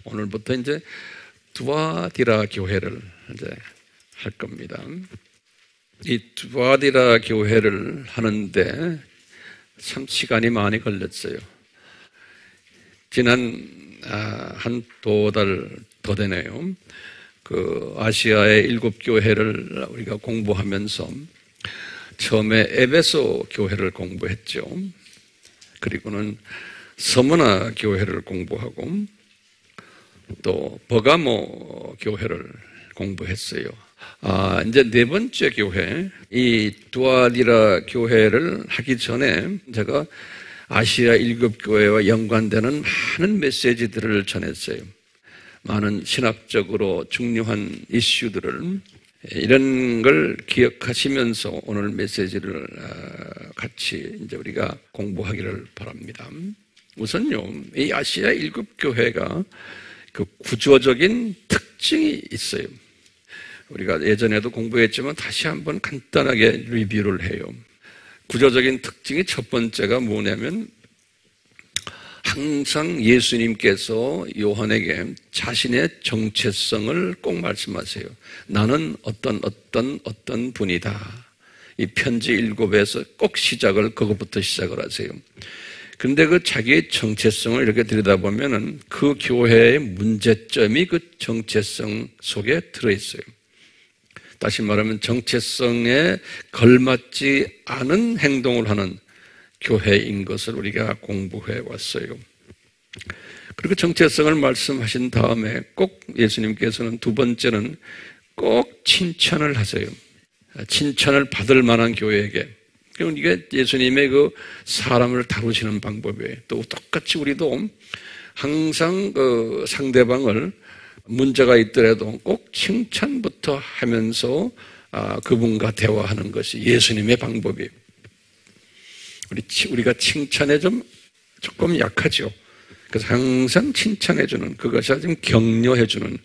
오늘부터 이제 두아디라 교회를 이제 할 겁니다. 이 두아디라 교회를 하는데 참 시간이 많이 걸렸어요. 지난 한 두 달 더 되네요. 그 아시아의 7교회를 우리가 공부하면서 처음에 에베소 교회를 공부했죠. 그리고는 서머나 교회를 공부하고 또 버가모 교회를 공부했어요. 이제 네 번째 교회, 이 두아디라 교회를 하기 전에 제가 아시아 7교회와 연관되는 많은 메시지들을 전했어요. 많은 신학적으로 중요한 이슈들을, 이런 걸 기억하시면서 오늘 메시지를 같이 이제 우리가 공부하기를 바랍니다. 우선요, 이 아시아 7교회가 그 구조적인 특징이 있어요. 우리가 예전에도 공부했지만 다시 한번 간단하게 리뷰를 해요. 구조적인 특징이 첫 번째가 뭐냐면 항상 예수님께서 요한에게 자신의 정체성을 꼭 말씀하세요. 나는 어떤 분이다. 이 편지 7에서 꼭 시작을 그것부터 시작을 하세요. 그런데 그 자기의 정체성을 이렇게 들여다보면은 그 교회의 문제점이 그 정체성 속에 들어있어요. 다시 말하면 정체성에 걸맞지 않은 행동을 하는 교회인 것을 우리가 공부해 왔어요. 그리고 정체성을 말씀하신 다음에 꼭 예수님께서는 두 번째는 꼭 칭찬을 하세요. 칭찬을 받을 만한 교회에게. 이게 예수님의 그 사람을 다루시는 방법이에요. 또 똑같이 우리도 항상 그 상대방을 문제가 있더라도 꼭 칭찬부터 하면서 그분과 대화하는 것이 예수님의 방법이에요. 우리가 칭찬에 조금 약하죠. 그래서 항상 칭찬해주는, 그것이 좀 격려해주는,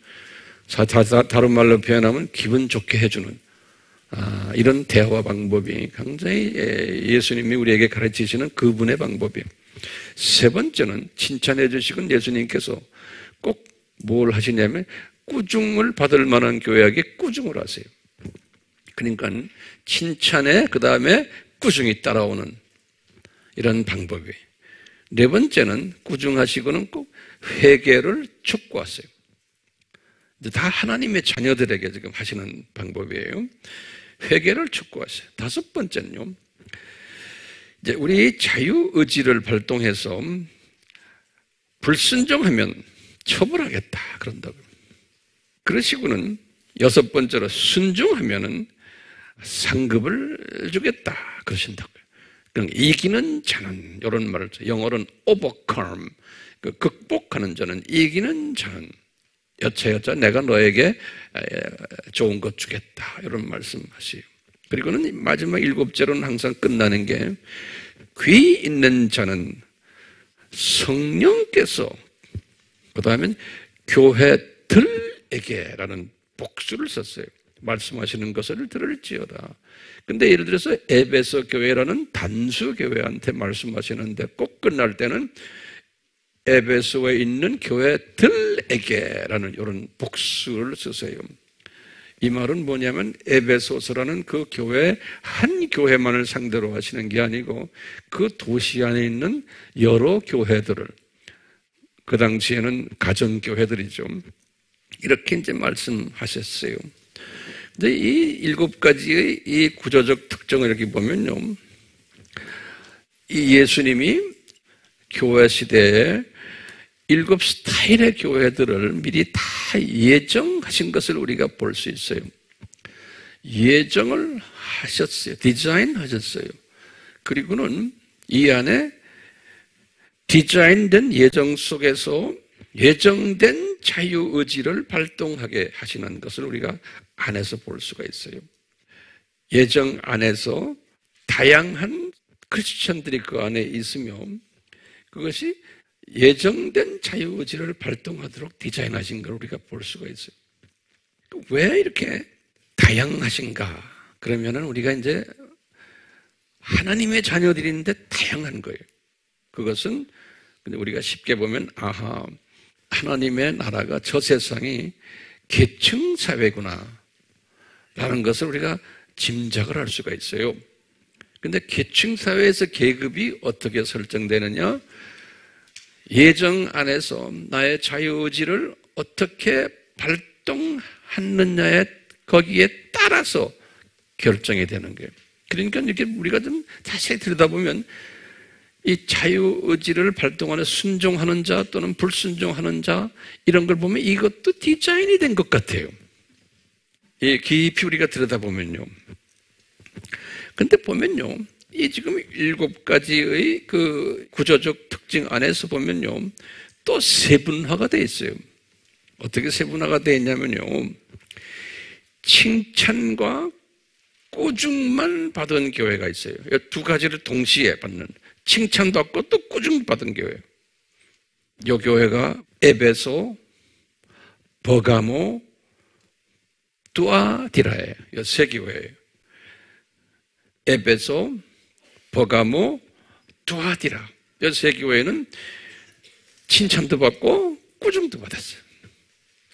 다른 말로 표현하면 기분 좋게 해주는 이런 대화 방법이 굉장히 예수님이 우리에게 가르치시는 그분의 방법이에요. 세 번째는 칭찬해 주시건 예수님께서 꼭 뭘 하시냐면 꾸중을 받을 만한 교회에게 꾸중을 하세요. 그러니까 칭찬에 그 다음에 꾸중이 따라오는 이런 방법이에요. 네 번째는 꾸중하시고는 꼭 회개를 촉구하세요. 다 하나님의 자녀들에게 지금 하시는 방법이에요. 회개를 촉구하세요. 다섯 번째는요, 이제 우리 자유의지를 발동해서 불순종하면 처벌하겠다 그런다고요. 그러시고는 여섯 번째로 순종하면은 상급을 주겠다 그러신다고요. 그러니까 이기는 자는, 이런 말을 영어로는 overcome, 극복하는 자는, 이기는 자는 여차여차 내가 너에게 좋은 것 주겠다 이런 말씀하시요. 그리고는 마지막 7제로는 항상 끝나는 게 귀 있는 자는 성령께서 그 다음엔 교회들에게라는 복수를 썼어요. 말씀하시는 것을 들을지어다. 근데 예를 들어서 에베소 교회라는 단수 교회한테 말씀하시는데 꼭 끝날 때는 에베소에 있는 교회들에게라는 이런 복수를 쓰세요. 이 말은 뭐냐면 에베소서라는 그 교회 한 교회만을 상대로 하시는 게 아니고 그 도시 안에 있는 여러 교회들을, 그 당시에는 가정교회들이죠. 이렇게 이제 말씀하셨어요. 근데 이 7가지의 이 구조적 특징을 이렇게 보면요, 이 예수님이 교회 시대에 7 스타일의 교회들을 미리 다 예정하신 것을 우리가 볼 수 있어요. 예정을 하셨어요. 디자인하셨어요. 그리고는 이 안에 디자인된 예정 속에서 예정된 자유의지를 발동하게 하시는 것을 우리가 안에서 볼 수가 있어요. 예정 안에서 다양한 크리스천들이 그 안에 있으며 그것이 예정된 자유의지를 발동하도록 디자인하신 걸 우리가 볼 수가 있어요. 왜 이렇게 다양하신가? 그러면은 우리가 이제 하나님의 자녀들인데 다양한 거예요. 그것은 근데 우리가 쉽게 보면 하나님의 나라가 저 세상이 계층 사회구나 라는 것을 우리가 짐작을 할 수가 있어요. 근데 계층 사회에서 계급이 어떻게 설정되느냐? 예정 안에서 나의 자유의지를 어떻게 발동하느냐에 거기에 따라서 결정이 되는 거예요. 그러니까 이렇게 우리가 좀 자세히 들여다보면 이 자유의지를 발동하는 순종하는 자 또는 불순종하는 자 이런 걸 보면 이것도 디자인이 된 것 같아요. 이 깊이 우리가 들여다보면요. 근데 보면요. 이 지금 7가지의 그 구조적 특징 안에서 보면요. 또 세분화가 되어 있어요. 어떻게 세분화가 되어 있냐면요. 칭찬과 꾸중만 받은 교회가 있어요. 이 2가지를 동시에 받는 칭찬도 받고 또 꾸중받은 교회. 이 교회가 에베소, 버가모, 두아디라예요. 이 3교회예요. 에베소, 버가모, 두아디라. 이 3교회는 칭찬도 받고 꾸중도 받았어요.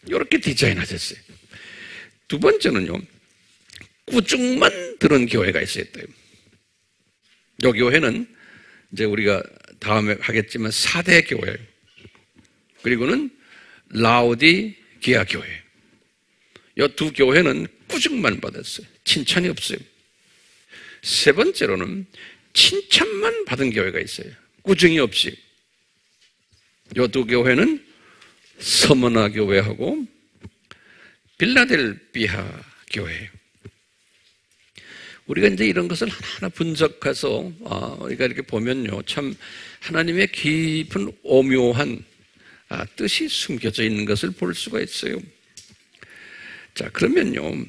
이렇게 디자인하셨어요. 2번째는요. 꾸중만 들은 교회가 있어요. 이 교회는 이제 우리가 다음에 하겠지만 4대 교회. 그리고는 라오디게아 교회. 이 2 교회는 꾸중만 받았어요. 칭찬이 없어요. 3번째로는 칭찬만 받은 교회가 있어요. 꾸중이 없이. 이 2 교회는 서머나 교회하고 빌라델비아 교회예요. 우리가 이제 이런 것을 하나하나 분석해서 우리가 이렇게 보면요, 참 하나님의 깊은 오묘한 뜻이 숨겨져 있는 것을 볼 수가 있어요. 자, 그러면요,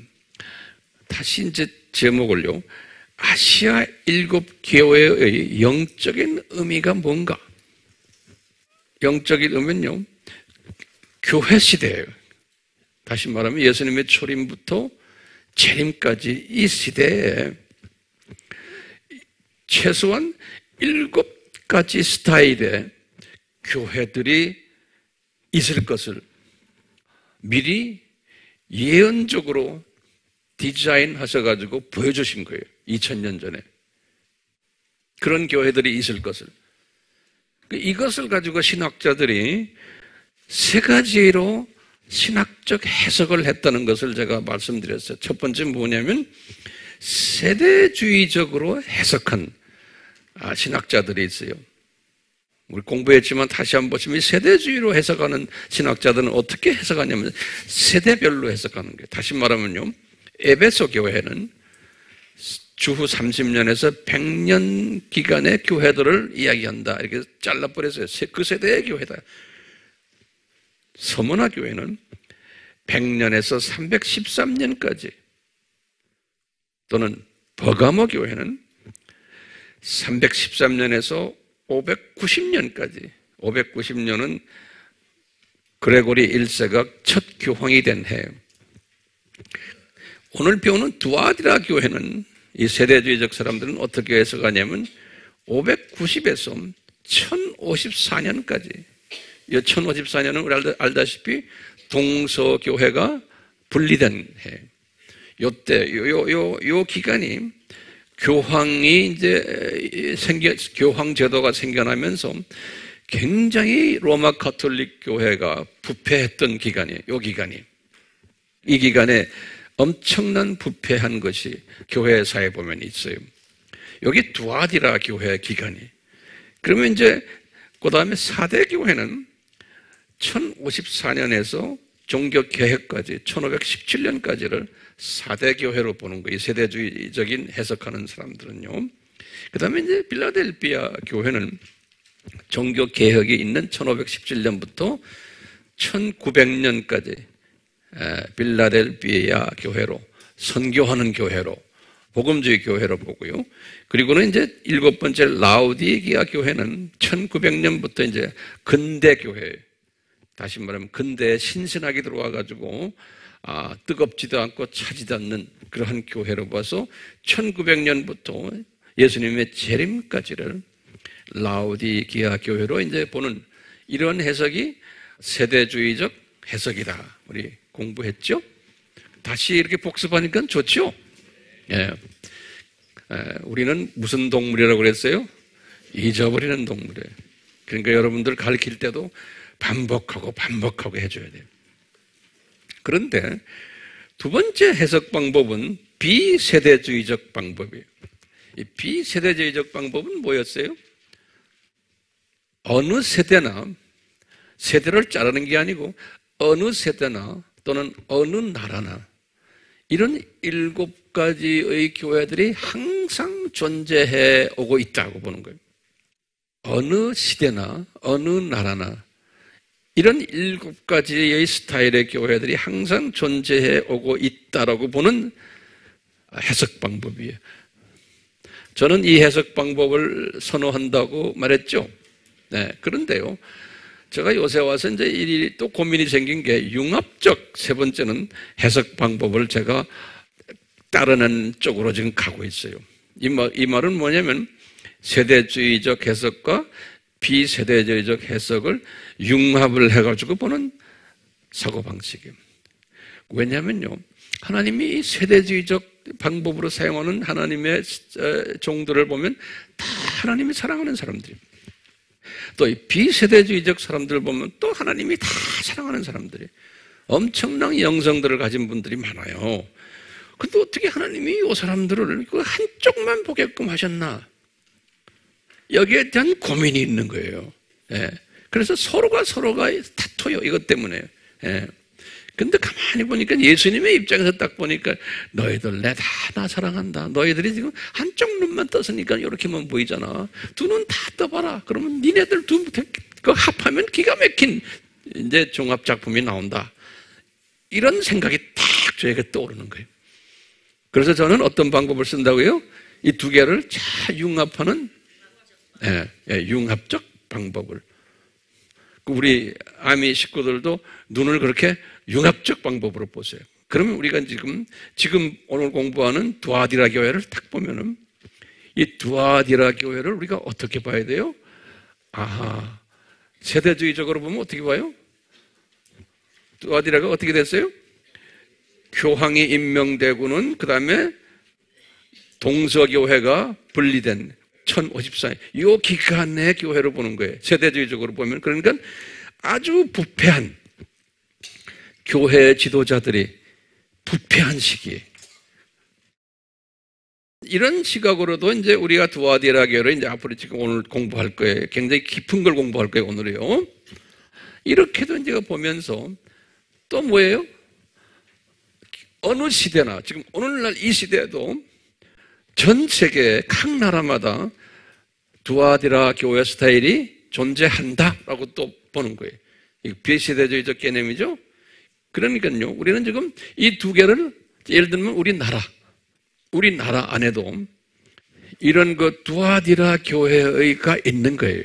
다시 이제 제목을요, 아시아 7교회의 영적인 의미가 뭔가? 영적인 의미는요, 교회 시대예요. 다시 말하면 예수님의 초림부터 재림까지 이 시대에 최소한 7가지 스타일의 교회들이 있을 것을 미리 예언적으로 디자인하셔가지고 보여주신 거예요. 2000년 전에. 그런 교회들이 있을 것을. 이것을 가지고 신학자들이 3가지로 신학적 해석을 했다는 것을 제가 말씀드렸어요. 첫 번째 뭐냐면 세대주의적으로 해석한 신학자들이 있어요. 우리 공부했지만 다시 한번 보시면 세대주의로 해석하는 신학자들은 어떻게 해석하냐면 세대별로 해석하는 거예요. 다시 말하면요. 에베소 교회는 주후 30년에서 100년 기간의 교회들을 이야기한다. 이렇게 잘라버렸어요. 그 세대의 교회다. 서머나 교회는 100년에서 313년까지 또는 버가모 교회는 313년에서 590년까지 590년은 그레고리 1세가 첫 교황이 된 해예요. 오늘 배우는 두아디라 교회는 이 세대주의적 사람들은 어떻게 해석하냐면 590에서 1054년까지 이 1054년은 우리 알다시피 동서교회가 분리된 해. 요때, 요 기간이 교황이 이제 교황 제도가 생겨나면서 굉장히 로마 가톨릭 교회가 부패했던 기간이에요. 요 기간이. 이 기간에 엄청난 부패한 것이 교회사에 보면 있어요. 여기 두아디라 교회 기간이. 그러면 이제 그 다음에 4대 교회는 1054년에서 종교개혁까지 1517년까지를 4대 교회로 보는 거예요. 세대주의적인 해석하는 사람들은요. 그 다음에 이제 빌라델비아 교회는 종교개혁이 있는 1517년부터 1900년까지 빌라델비아 교회로 선교하는 교회로 복음주의 교회로 보고요. 그리고는 이제 7번째 라오디게아 교회는 1900년부터 이제 근대 교회, 다시 말하면 근대에 신신하게 들어와가지고 뜨겁지도 않고 차지도 않는 그러한 교회로 봐서 1900년부터 예수님의 재림까지를 라오디게아 교회로 이제 보는 이런 해석이 세대주의적 해석이다. 우리 공부했죠? 다시 이렇게 복습하니까 좋죠? 예. 우리는 무슨 동물이라고 그랬어요? 잊어버리는 동물이에요. 그러니까 여러분들 가르칠 때도 반복하고 해줘야 돼요. 그런데 두 번째 해석 방법은 비세대주의적 방법이에요. 이 비세대주의적 방법은 뭐였어요? 어느 세대나, 세대를 자르는 게 아니고 어느 세대나 또는 어느 나라나 이런 7가지의 교회들이 항상 존재해 오고 있다고 보는 거예요. 어느 시대나 어느 나라나 이런 7가지의 스타일의 교회들이 항상 존재해 오고 있다라고 보는 해석 방법이에요. 저는 이 해석 방법을 선호한다고 말했죠. 네, 그런데요, 제가 요새 와서 이제 또 고민이 생긴 게 융합적, 세 번째는 해석 방법을 제가 따르는 쪽으로 지금 가고 있어요. 이 말은 뭐냐면 세대주의적 해석과 비세대주의적 해석을 융합을 해가지고 보는 사고방식이에요. 왜냐면요, 하나님이 세대주의적 방법으로 사용하는 하나님의 종들을 보면 다 하나님이 사랑하는 사람들입니다. 또 이 비세대주의적 사람들을 보면 또 하나님이 다 사랑하는 사람들이 엄청난 영성들을 가진 분들이 많아요. 근데 어떻게 하나님이 이 사람들을 한쪽만 보게끔 하셨나? 여기에 대한 고민이 있는 거예요. 예. 그래서 서로가 다퉈요. 이것 때문에. 예. 근데 가만히 보니까 예수님의 입장에서 딱 보니까 너희들 나 사랑한다. 너희들이 지금 한쪽 눈만 떴으니까 이렇게만 보이잖아. 두 눈 다 떠봐라. 그러면 니네들 그 합하면 기가 막힌 이제 종합 작품이 나온다. 이런 생각이 딱 저에게 떠오르는 거예요. 그래서 저는 어떤 방법을 쓴다고요? 이 두 개를 잘 융합하는 융합적 방법을. 우리 아미 식구들도 눈을 그렇게 융합적 방법으로 보세요. 그러면 우리가 지금 오늘 공부하는 두아디라 교회를 딱 보면은 이 두아디라 교회를 우리가 어떻게 봐야 돼요? 아하, 세대주의적으로 보면 어떻게 봐요? 두아디라가 어떻게 됐어요? 교황이 임명되고는 그 다음에 동서교회가 분리된 1054년 이 기간의 교회로 보는 거예요. 세대주의적으로 보면. 그러니까 아주 부패한 교회 지도자들이 부패한 시기에 이런 시각으로도 이제 우리가 두아디라 교회를 이제 앞으로 지금 오늘 공부할 거예요. 굉장히 깊은 걸 공부할 거예요, 오늘이요. 이렇게도 이제 보면서 또 뭐예요? 어느 시대나 지금 오늘날 이 시대에도 전 세계 각 나라마다 두아디라 교회 스타일이 존재한다라고 또 보는 거예요. 이 비세대주의적 개념이죠. 그러니까요, 우리는 지금 이 두 개를 예를 들면 우리 나라 안에도 이런 그 두아디라 교회가 있는 거예요.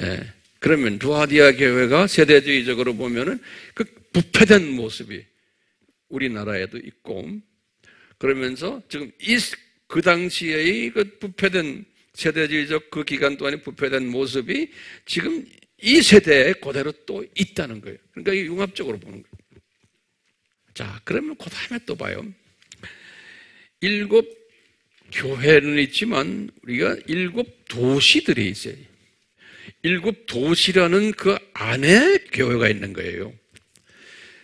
예. 그러면 두아디라 교회가 세대주의적으로 보면은 그 부패된 모습이 우리나라에도 있고, 그러면서 지금 그 당시의 그 부패된 세대주의적 그 기간 동안에 부패된 모습이 지금 이 세대에 그대로 또 있다는 거예요. 그러니까 이 융합적으로 보는 거예요. 자, 그러면 그 다음에 또 봐요. 7 교회는 있지만 우리가 7 도시들이 있어요. 7 도시라는 그 안에 교회가 있는 거예요.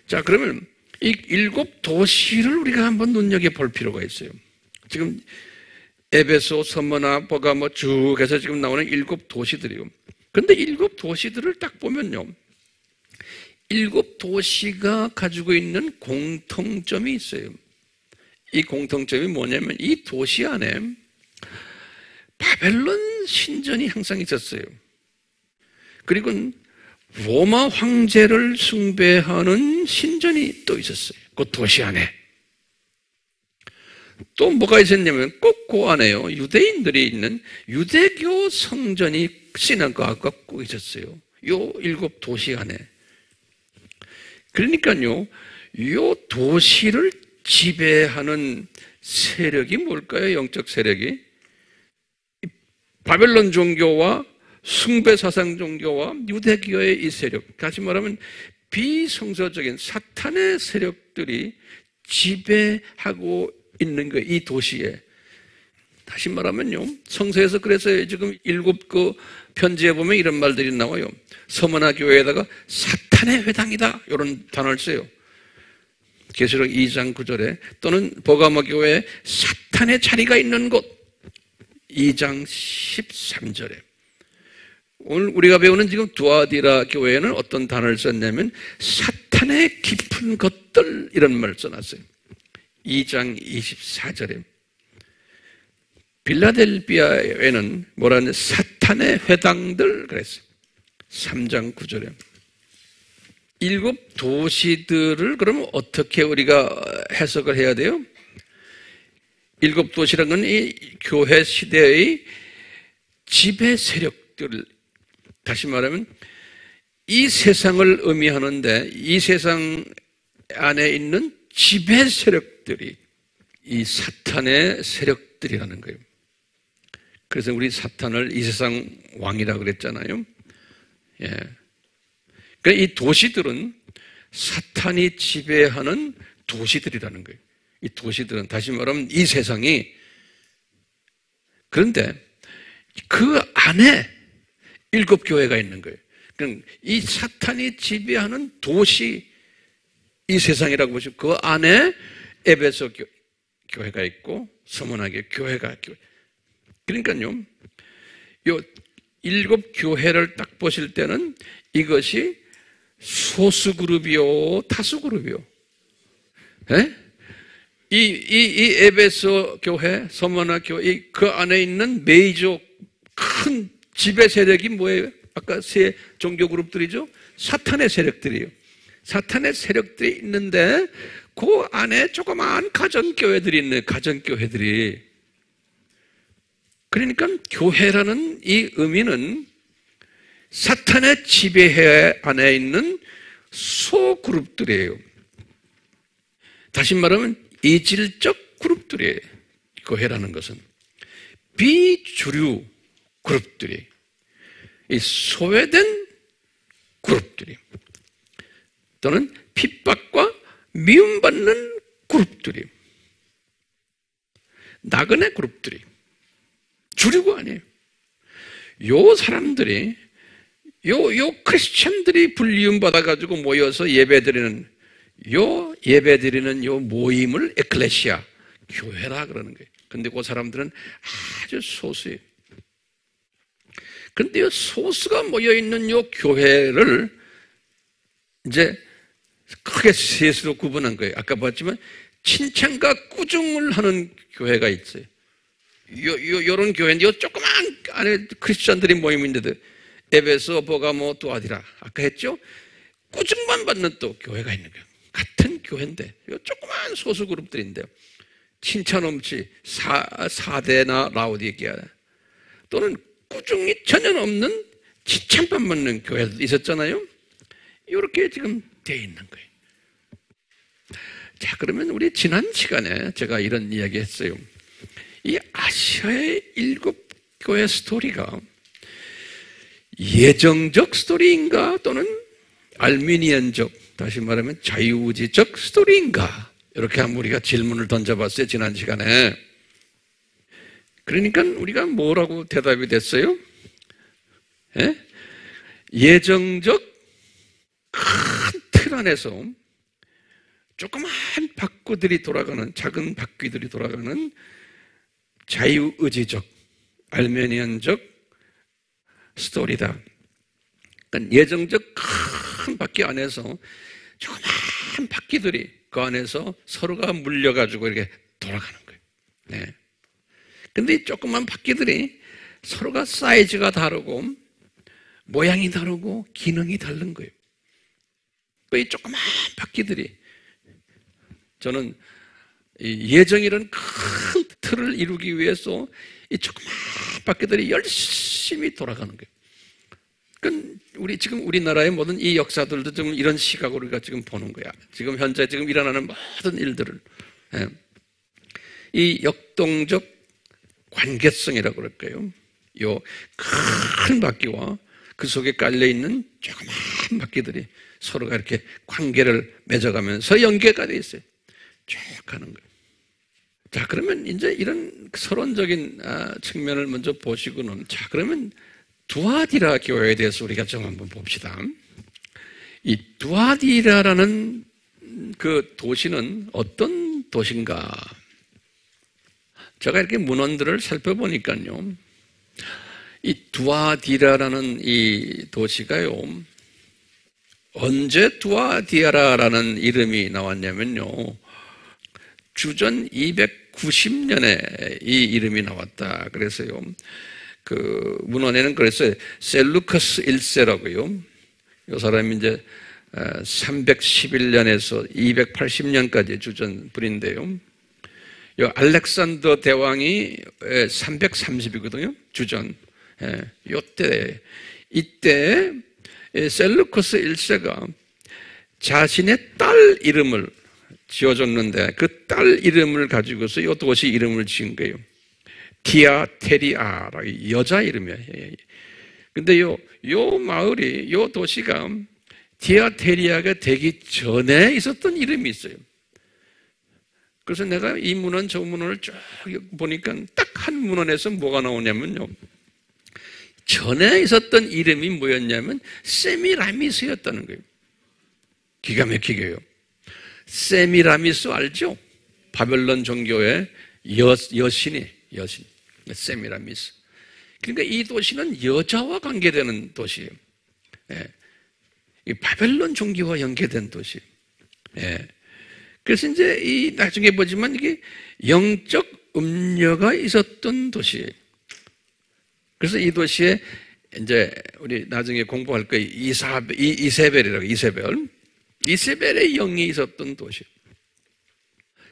자, 그러면 이 7 도시를 우리가 한번 눈여겨볼 필요가 있어요. 지금 에베소, 서머나, 버가모 쭉 해서 지금 나오는 7 도시들이요. 근데 7 도시들을 딱 보면요, 7 도시가 가지고 있는 공통점이 있어요. 이 공통점이 뭐냐면 이 도시 안에 바벨론 신전이 항상 있었어요. 그리고 로마 황제를 숭배하는 신전이 또 있었어요. 그 도시 안에. 또 뭐가 있었냐면 꼭 그 안에요, 유대인들이 있는 유대교 성전이 시나고가가 꼭 있었어요. 요 7 도시 안에. 그러니까요, 요 도시를 지배하는 세력이 뭘까요? 영적 세력이 바벨론 종교와 숭배 사상 종교와 유대교의 이 세력, 다시 말하면 비성서적인 사탄의 세력들이 지배하고 있는 거예요. 이 도시에. 다시 말하면요, 성서에서 그래서 지금 7그 편지에 보면 이런 말들이 나와요. 서머나 교회에다가 사탄의 회당이다, 이런 단어를 써요. 계시록 2장 9절에, 또는 버가모 교회에 사탄의 자리가 있는 곳, 2장 13절에. 오늘 우리가 배우는 지금 두아디라 교회에는 어떤 단어를 썼냐면 사탄의 깊은 것들, 이런 말을 써놨어요. 2장 24절에. 빌라델비아에는 뭐라 하냐, 사탄의 회당들 그랬어요. 3장 9절에. 7 도시들을 그러면 어떻게 우리가 해석을 해야 돼요? 7 도시란 건 이 교회 시대의 지배 세력들, 다시 말하면 이 세상을 의미하는데 이 세상 안에 있는 지배 세력들이 이 사탄의 세력들이라는 거예요. 그래서 우리 사탄을 이 세상 왕이라고 그랬잖아요. 예. 그러니까 이 도시들은 사탄이 지배하는 도시들이라는 거예요. 이 도시들은 다시 말하면 이 세상이, 그런데 그 안에 7 교회가 있는 거예요. 그러니까 이 사탄이 지배하는 도시, 이 세상이라고 보시면 그 안에 에베소 교회가 있고 서문학의 교회가 있고, 그러니까요, 요 7 교회를 딱 보실 때는 이것이 소수 그룹이요, 다수 그룹이요. 예? 이 에베소 교회, 서문학 교회, 그 안에 있는 메이저 큰 지배 세력이 뭐예요? 아까 세 종교 그룹들이죠? 사탄의 세력들이에요. 사탄의 세력들이 있는데 그 안에 조그마한 가정교회들이 있네, 가정교회들이. 그러니까 교회라는 이 의미는 사탄의 지배해 안에 있는 소그룹들이에요. 다시 말하면 이질적 그룹들이에요. 교회라는 것은 비주류 그룹들이, 이 소외된 그룹들이, 또는 핍박과 미움받는 그룹들이, 나그네 그룹들이, 주류가 아니에요. 요 사람들이, 요 크리스찬들이 불리움 받아가지고 모여서 예배드리는 요 모임을 에클레시아, 교회라 그러는 거예요. 근데 그 사람들은 아주 소수예요. 근데 요 소수가 모여있는 요 교회를 이제 크게 셋으로 구분한 거예요. 아까 봤지만 칭찬과 꾸중을 하는 교회가 있어요. 요런 교회인데, 요 조그만 안에 크리스찬들이 모임인데도 에베소, 버가모, 두아디라 아까 했죠? 꾸중만 받는 또 교회가 있는 거예요. 같은 교회인데 요 조그만 소수 그룹들인데요, 칭찬 없이 사대나 라오디게아, 또는 꾸중이 전혀 없는 칭찬만 받는 교회도 있었잖아요. 이렇게 지금 되어 있는 거예요. 자, 그러면 우리 지난 시간에 제가 이런 이야기 했어요. 이 아시아의 7 교회 스토리가 예정적 스토리인가, 또는 알미니안적, 다시 말하면 자유의지적 스토리인가, 이렇게 한번 우리가 질문을 던져봤어요, 지난 시간에. 그러니까 우리가 뭐라고 대답이 됐어요? 예? 예정적 큰 틀 안에서 조그만 바퀴들이 돌아가는, 작은 바퀴들이 돌아가는 자유의지적, 알메니안적 스토리다. 그러니까 예정적 큰 바퀴 안에서 조그만 바퀴들이 그 안에서 서로가 물려가지고 이렇게 돌아가는 거예요. 네. 근데 이 조그만 바퀴들이 서로가 사이즈가 다르고 모양이 다르고 기능이 다른 거예요. 이 조그만 바퀴들이, 저는 이 예정이라는 큰 틀을 이루기 위해서 이 조그만 바퀴들이 열심히 돌아가는 거예요. 그러니까 지금 우리나라의 모든 이 역사들도 좀 이런 시각으로 우리가 지금 보는 거야. 지금 현재 지금 일어나는 모든 일들을. 이 역동적 관계성이라고 그럴까요? 요 큰 바퀴와 그 속에 깔려있는 조그만 바퀴들이 서로가 이렇게 관계를 맺어가면서 연계가 되어 있어요. 쭉 가는 거예요. 자, 그러면 이제 이런 서론적인 측면을 먼저 보시고는, 자, 그러면 두아디라 교회에 대해서 우리가 좀 한번 봅시다. 이 두아디라라는 그 도시는 어떤 도시인가? 제가 이렇게 문헌들을 살펴보니까요, 이 두아디라라는 이 도시가요, 언제 두아디라라는 이름이 나왔냐면요, 주전 290년에 이 이름이 나왔다. 그래서요, 그 문헌에는 그랬어요. 셀루커스 1세라고요. 이 사람이 이제 311년에서 280년까지 주전 분인데요. 이 알렉산더 대왕이 330이거든요. 주전. 이때 셀루커스 1세가 자신의 딸 이름을 지어줬는데 그 딸 이름을 가지고서 이 도시 이름을 지은 거예요. 디아테리아라, 여자 이름이에요. 근데 요 마을이, 요 도시가 디아테리아가 되기 전에 있었던 이름이 있어요. 그래서 내가 이 문헌, 저 문헌을 쭉 보니까 딱 한 문헌에서 뭐가 나오냐면요, 전에 있었던 이름이 뭐였냐면 세미라미스였다는 거예요. 기가 막히게요. 세미라미스 알죠? 바벨론 종교의 여신 세미라미스. 그러니까 이 도시는 여자와 관계되는 도시예요. 이 바벨론 종교와 연계된 도시. 그래서 이제 이 나중에 보지만 이게 영적 음녀가 있었던 도시예요. 그래서 이 도시에 이제 우리 나중에 공부할 거예요. 이세벨이라고, 이세벨의 영이 있었던 도시.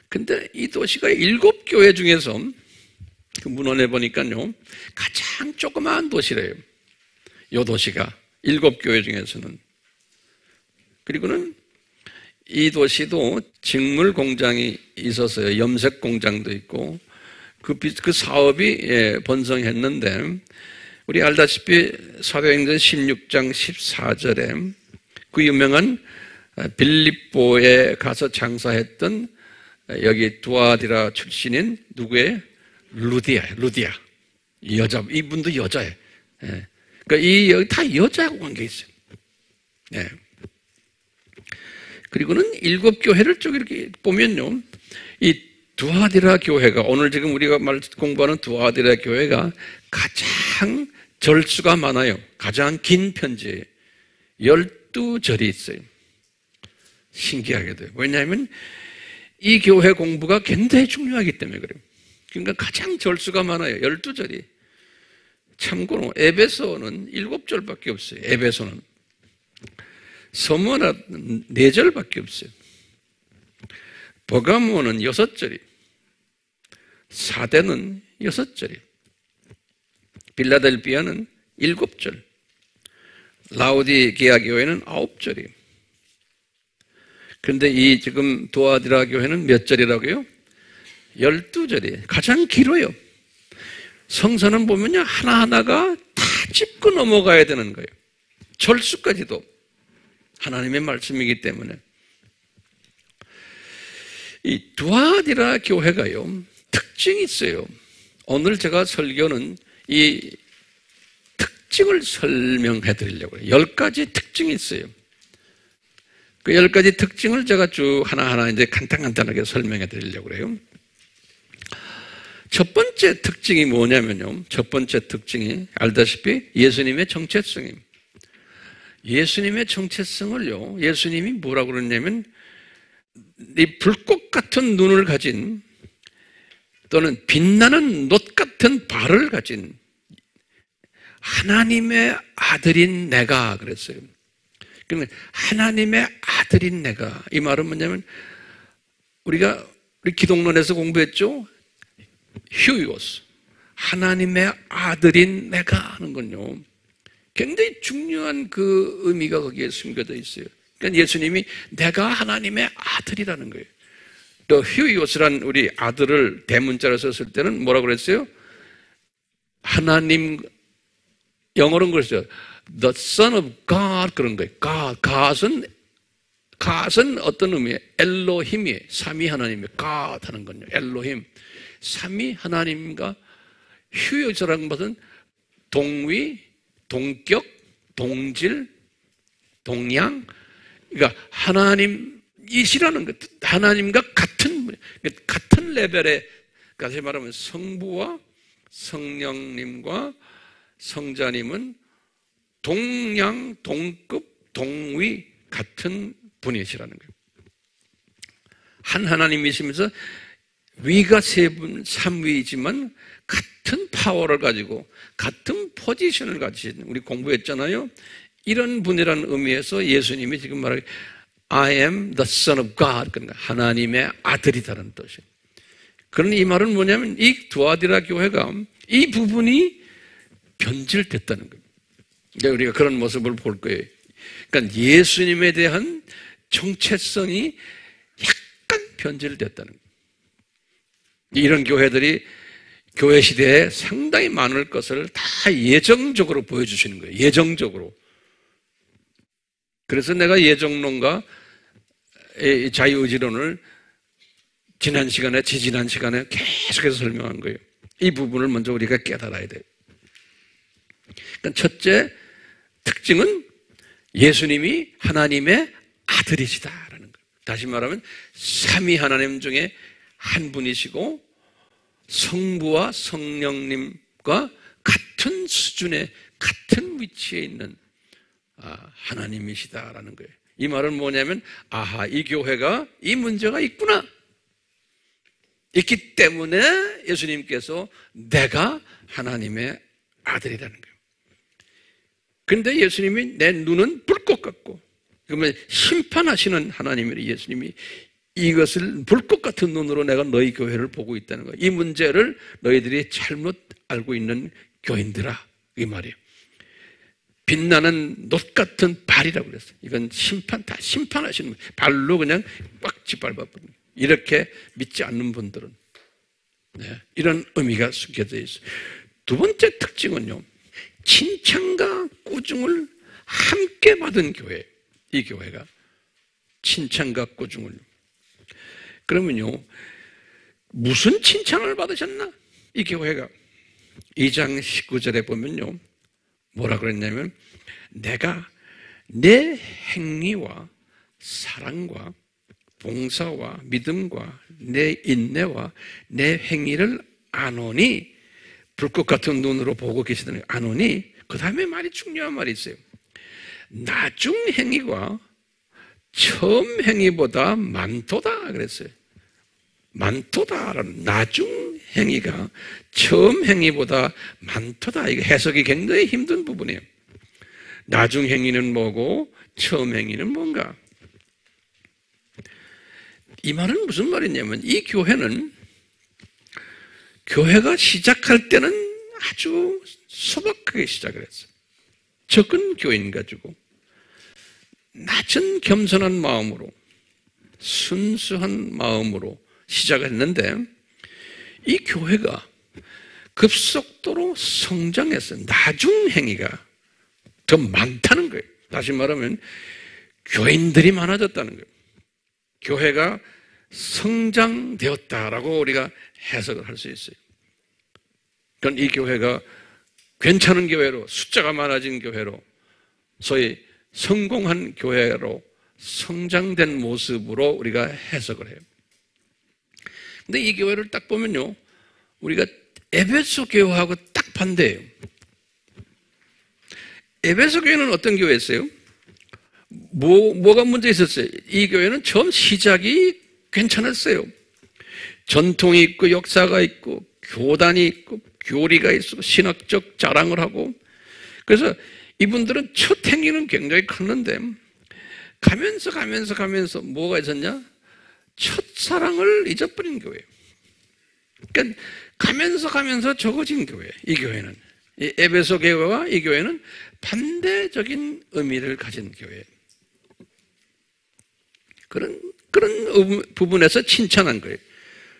근데 이 도시가 7교회 중에서 그 문헌에 보니까요, 가장 조그마한 도시래요. 이 도시가 7교회 중에서는. 그리고는 이 도시도 직물 공장이 있었어요. 염색 공장도 있고 그 사업이 번성했는데, 우리 알다시피 사도행전 16장 14절에 그 유명한 빌립보에 가서 장사했던 여기 두아디라 출신인 누구예요? 루디아. 여자, 이분도 여자예요. 그러니까 여기 다 여자하고 관계 있어요. 그리고는 7교회를 쭉 이렇게 보면요, 이 두아디라 교회가, 오늘 지금 우리가 공부하는 두아디라 교회가 가장 절수가 많아요. 가장 긴 편지예요. 12절이 있어요. 신기하게도. 왜냐하면 이 교회 공부가 굉장히 중요하기 때문에 그래요. 그러니까 가장 절수가 많아요. 12절이. 참고로 에베소는 7절밖에 없어요. 에베소는. 서머나 4절밖에 없어요. 버가모는 6절이. 사대는 6절이. 빌라델비아는 7절. 라오디게아 교회는 9절이. 그런데 이 지금 두아디라 교회는 몇 절이라고요? 12절이에요. 가장 길어요. 성서는 보면요, 하나하나가 다 짚고 넘어가야 되는 거예요. 절수까지도 하나님의 말씀이기 때문에. 이 두아디라 교회가요, 특징이 있어요. 오늘 제가 설교는 이 특징을 설명해 드리려고 해요. 10가지 특징이 있어요. 그 10가지 특징을 제가 쭉 하나하나 이제 간단하게 설명해 드리려고 해요. 첫 번째 특징이 뭐냐면요, 첫 번째 특징이 알다시피 예수님의 정체성입니다. 예수님의 정체성을요, 예수님이 뭐라고 그러냐면, 이 불꽃 같은 눈을 가진, 또는 빛나는 놋 같은 발을 가진 하나님의 아들인 내가 그랬어요. 그러면 하나님의 아들인 내가, 이 말은 뭐냐면, 우리 기독론에서 공부했죠? 휴이오스, 하나님의 아들인 내가 하는 건요, 굉장히 중요한 그 의미가 거기에 숨겨져 있어요. 그러니까 예수님이 내가 하나님의 아들이라는 거예요. 또 휴이오스란 우리 아들을 대문자로 썼을 때는 뭐라고 그랬어요? 하나님, 영어로는 그랬어요. The Son of God 그런 거예요. God은 어떤 의미예요? 엘로힘이에요. 삼위 하나님이에요. God 하는 건요. 엘로힘. 삼위 하나님과 휴유조라는 것은 동위, 동격, 동질, 동양. 그러니까 하나님이시라는 것. 하나님과 같은 레벨의, 다시 말하면 성부와 성령님과 성자님은 동양, 동급, 동위 같은 분이시라는 거예요. 한 하나님이시면서 위가 세 분, 삼위이지만 같은 파워를 가지고 같은 포지션을 가지신, 우리 공부했잖아요. 이런 분이라는 의미에서 예수님이 지금 말하기 I am the Son of God, 그러니까 하나님의 아들이다라는 뜻이에요. 그런 이 말은 뭐냐면 이 두아디라 교회가 이 부분이 변질됐다는 거예요. 이제 우리가 그런 모습을 볼 거예요. 그러니까 예수님에 대한 정체성이 약간 변질됐다는 거예요. 이런 교회들이 교회 시대에 상당히 많을 것을 다 예정적으로 보여주시는 거예요. 예정적으로. 그래서 내가 예정론과 자유의지론을 지난 시간에, 지지난 시간에 계속해서 설명한 거예요. 이 부분을 먼저 우리가 깨달아야 돼요. 그러니까 첫째 특징은 예수님이 하나님의 아들이시다라는 거예요. 다시 말하면 삼위 하나님 중에 한 분이시고 성부와 성령님과 같은 수준의 같은 위치에 있는 하나님이시다라는 거예요. 이 말은 뭐냐면 아하, 이 교회가 이 문제가 있구나. 있기 때문에 예수님께서 내가 하나님의 아들이라는 거예요. 그런데 예수님이 내 눈은 불꽃 같고, 그러면 심판하시는 하나님이 예수님이 이것을 불꽃 같은 눈으로 내가 너희 교회를 보고 있다는 거예요. 이 문제를 너희들이 잘못 알고 있는 교인들아, 이 말이에요. 빛나는 놋 같은 발이라고 그랬어요. 이건 다 심판하시는 거예요. 발로 그냥 꽉 짓밟아버리는 거예요. 이렇게 믿지 않는 분들은. 네, 이런 의미가 숨겨져 있어요. 두 번째 특징은요, 칭찬과 꾸중을 함께 받은 교회. 이 교회가 칭찬과 꾸중을. 그러면요, 무슨 칭찬을 받으셨나? 이 교회가 2장 19절에 보면요, 뭐라 그랬냐면 내가 내 행위와 사랑과 봉사와 믿음과 내 인내와 내 행위를 아노니, 불꽃 같은 눈으로 보고 계시더니 아노니, 그 다음에 말이 중요한 말이 있어요. 나중 행위가 처음 행위보다 많도다 그랬어요. 많도다라는, 나중 행위가 처음 행위보다 많도다. 이게 해석이 굉장히 힘든 부분이에요. 나중 행위는 뭐고 처음 행위는 뭔가? 이 말은 무슨 말이냐면 이 교회는, 교회가 시작할 때는 아주 소박하게 시작을 했어요. 적은 교인 가지고 낮은 겸손한 마음으로, 순수한 마음으로 시작을 했는데 이 교회가 급속도로 성장해서 나중 행위가 더 많다는 거예요. 다시 말하면 교인들이 많아졌다는 거예요. 교회가 성장되었다라고 우리가 해석을 할 수 있어요. 그건 이 교회가 괜찮은 교회로, 숫자가 많아진 교회로, 소위 성공한 교회로 성장된 모습으로 우리가 해석을 해요. 근데 이 교회를 딱 보면요, 우리가 에베소 교회하고 딱 반대예요. 에베소 교회는 어떤 교회였어요? 뭐가 문제 있었어요? 이 교회는 처음 시작이 괜찮았어요. 전통이 있고 역사가 있고 교단이 있고 교리가 있고 신학적 자랑을 하고, 그래서 이분들은 첫 행위는 굉장히 컸는데 가면서 뭐가 있었냐? 첫사랑을 잊어버린 교회예요. 그러니까 가면서 적어진 교회예요. 이 교회는, 이 에베소 교회와 이 교회는 반대적인 의미를 가진 교회예요. 그런 부분에서 칭찬한 거예요.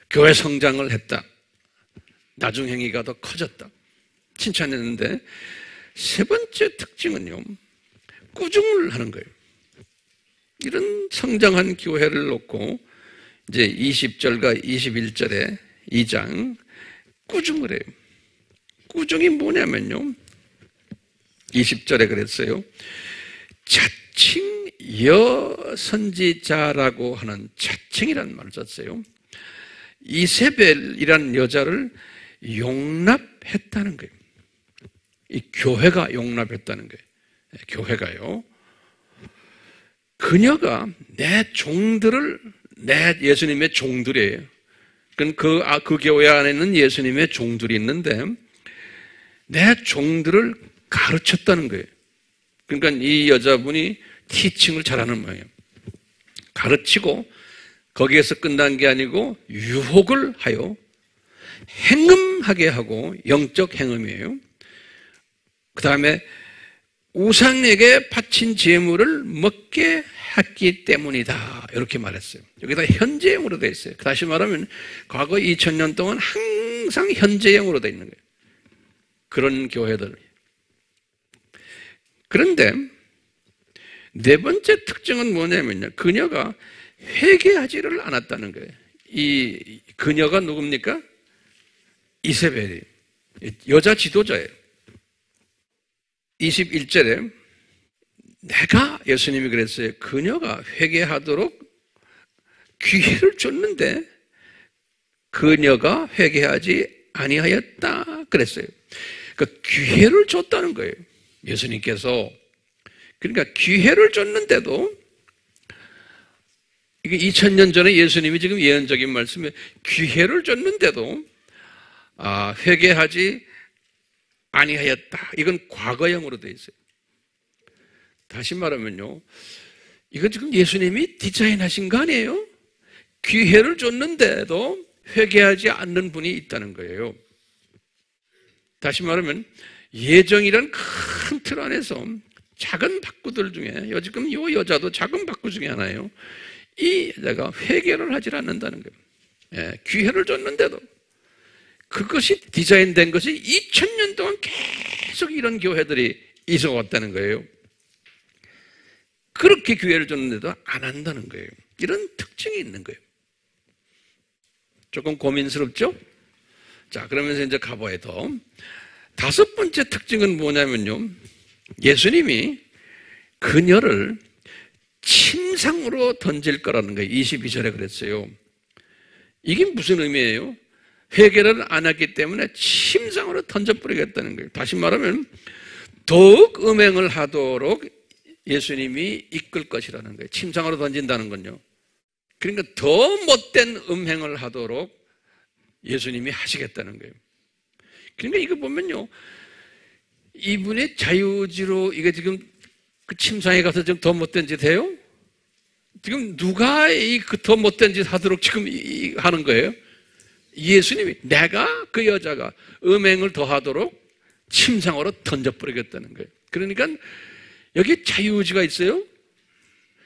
교회 성장을 했다. 나중 행위가 더 커졌다. 칭찬했는데 세 번째 특징은요, 꾸중을 하는 거예요. 이런 성장한 교회를 놓고 이제 20절과 21절에 2장 꾸중을 해요. 꾸중이 뭐냐면요, 20절에 그랬어요. 자칭 여선지자라고 하는 자칭이라는 말을 썼어요. 이세벨이라는 여자를 용납했다는 거예요. 이 교회가 용납했다는 거예요. 교회가요. 그녀가 내 종들을, 내 예수님의 종들이에요. 그 교회 안에는 예수님의 종들이 있는데 내 종들을 가르쳤다는 거예요. 그러니까 이 여자분이 티칭을 잘하는 모양이에요. 가르치고 거기에서 끝난 게 아니고 유혹을 하여 행음하게 하고, 영적 행음이에요. 그 다음에 우상에게 바친 제물을 먹게 했기 때문이다, 이렇게 말했어요. 여기다 현재형으로 되어 있어요. 다시 말하면 과거 2000년 동안 항상 현재형으로 되어 있는 거예요. 그런 교회들. 그런데 네 번째 특징은 뭐냐면요, 그녀가 회개하지를 않았다는 거예요. 이 그녀가 누굽니까? 이세벨이 여자 지도자예요. 21절에 내가, 예수님이 그랬어요, 그녀가 회개하도록 기회를 줬는데 그녀가 회개하지 아니하였다 그랬어요. 그러니까 기회를 줬다는 거예요, 예수님께서. 그러니까 기회를 줬는데도, 이게 2000년 전에 예수님이 지금 예언적인 말씀에 기회를 줬는데도 회개하지 아니하였다. 이건 과거형으로 되어 있어요. 다시 말하면요, 이건 지금 예수님이 디자인하신 거 아니에요? 기회를 줬는데도 회개하지 않는 분이 있다는 거예요. 다시 말하면 예정이란 큰 틀 안에서 작은 바꾸들 중에, 지금 이 여자도 작은 바꾸 중에 하나예요. 이 여자가 회개를 하지 않는다는 거예요. 기회를 줬는데도. 그것이 디자인된 것이 2000년 동안 계속 이런 교회들이 있어 왔다는 거예요. 그렇게 기회를 줬는데도 안 한다는 거예요. 이런 특징이 있는 거예요. 조금 고민스럽죠? 자, 그러면서 이제 가봐야 더. 다섯 번째 특징은 뭐냐면요, 예수님이 그녀를 침상으로 던질 거라는 거예요. 22절에 그랬어요. 이게 무슨 의미예요? 회개를 안 했기 때문에 침상으로 던져버리겠다는 거예요. 다시 말하면 더욱 음행을 하도록 예수님이 이끌 것이라는 거예요. 침상으로 던진다는 건요. 그러니까 더 못된 음행을 하도록 예수님이 하시겠다는 거예요. 그러니까 이거 보면요, 이분의 자유의지로 이게 지금 그 침상에 가서 좀 더 못된 짓 해요? 지금 누가 그 더 못된 짓 하도록 지금 하는 거예요? 예수님이, 내가 그 여자가 음행을 더 하도록 침상으로 던져버리겠다는 거예요. 그러니까 여기 자유의지가 있어요?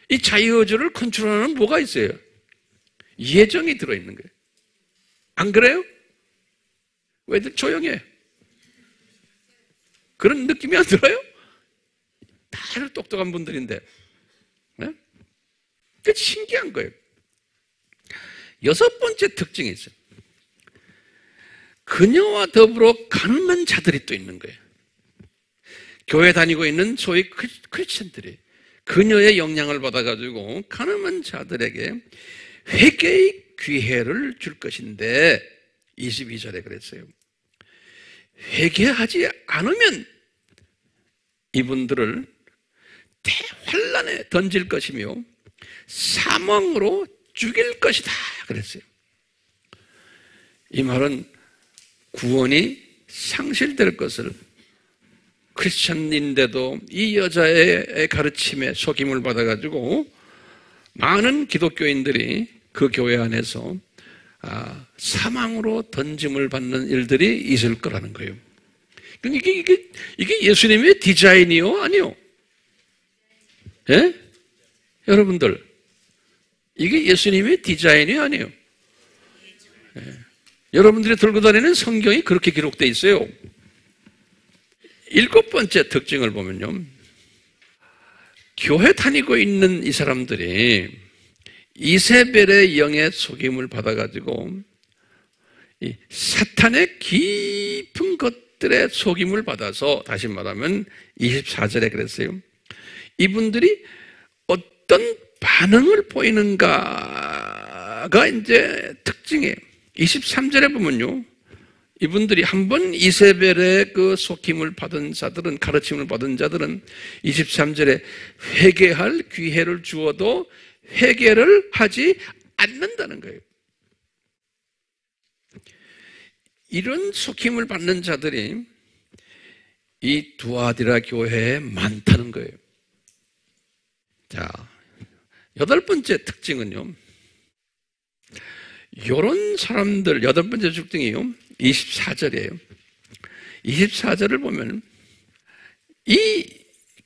이 자유의지를 컨트롤하는 뭐가 있어요? 예정이 들어있는 거예요. 안 그래요? 왜들 조용해? 그런 느낌이 안 들어요? 다들 똑똑한 분들인데. 네? 그 신기한 거예요. 여섯 번째 특징이 있어요. 그녀와 더불어 가늠한 자들이 또 있는 거예요. 교회 다니고 있는 소위 크리스천들이 그녀의 영향을 받아가지고 가늠한 자들에게 회개의 기회를 줄 것인데 22절에 그랬어요. 회개하지 않으면 이분들을 대환란에 던질 것이며 사망으로 죽일 것이다 그랬어요. 이 말은 구원이 상실될 것을, 크리스천인데도 이 여자의 가르침에 속임을 받아가지고 많은 기독교인들이 그 교회 안에서 사망으로 던짐을 받는 일들이 있을 거라는 거예요. 이게 예수님의 디자인이요? 아니요? 예? 여러분들, 이게 예수님의 디자인이 아니에요? 예. 여러분들이 들고 다니는 성경이 그렇게 기록되어 있어요. 7번째 특징을 보면요. 교회 다니고 있는 이 사람들이 이세벨의 영의 속임을 받아가지고 이 사탄의 깊은 것들의 속임을 받아서, 다시 말하면 24절에 그랬어요. 이분들이 어떤 반응을 보이는가가 이제 특징이에요. 23절에 보면요. 이분들이 한번 이세벨의 그 속임을 받은 자들은, 가르침을 받은 자들은 23절에 회개할 기회를 주어도 회개를 하지 않는다는 거예요. 이런 속임을 받는 자들이 이 두아디라 교회에 많다는 거예요. 자, 8번째 특징은요. 이런 사람들, 8번째 특징이요. 24절이에요. 24절을 보면 이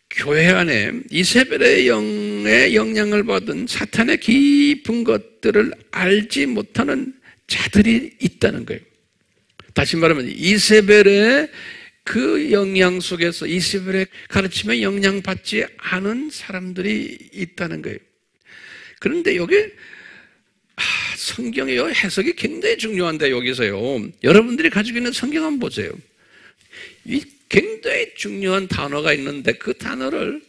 교회 안에 이세벨의 영의 영향을 받은 사탄의 깊은 것들을 알지 못하는 자들이 있다는 거예요. 다시 말하면 이세벨의 그 영향 속에서 이세벨의 가르침에 영향받지 않은 사람들이 있다는 거예요. 그런데 여기 성경의 해석이 굉장히 중요한데, 여기서요. 여러분들이 가지고 있는 성경 한번 보세요. 이 굉장히 중요한 단어가 있는데 그 단어를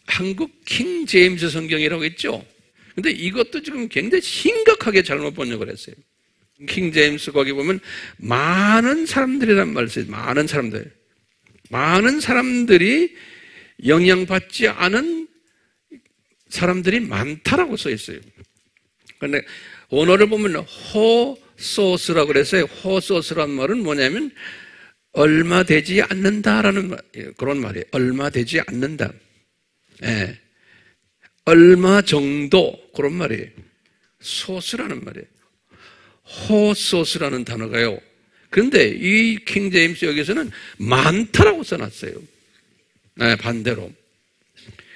한국 킹 제임스 성경이라고 했죠. 근데 이것도 지금 굉장히 심각하게 잘못 번역을 했어요. 킹 제임스 거기 보면 많은 사람들이란 말을 써요. 많은 사람들. 많은 사람들이 영향받지 않은 사람들이 많다라고 써 있어요. 그런데 원어를 보면 호소스라고 그랬어요. 호소스란 말은 뭐냐면 얼마 되지 않는다라는 그런 말이에요. 얼마 되지 않는다. 예. 얼마 정도 그런 말이에요. 소스라는 말이에요. 호소스라는 단어가요. 그런데 이 킹제임스 여기서는 많다라고 써놨어요. 네, 반대로.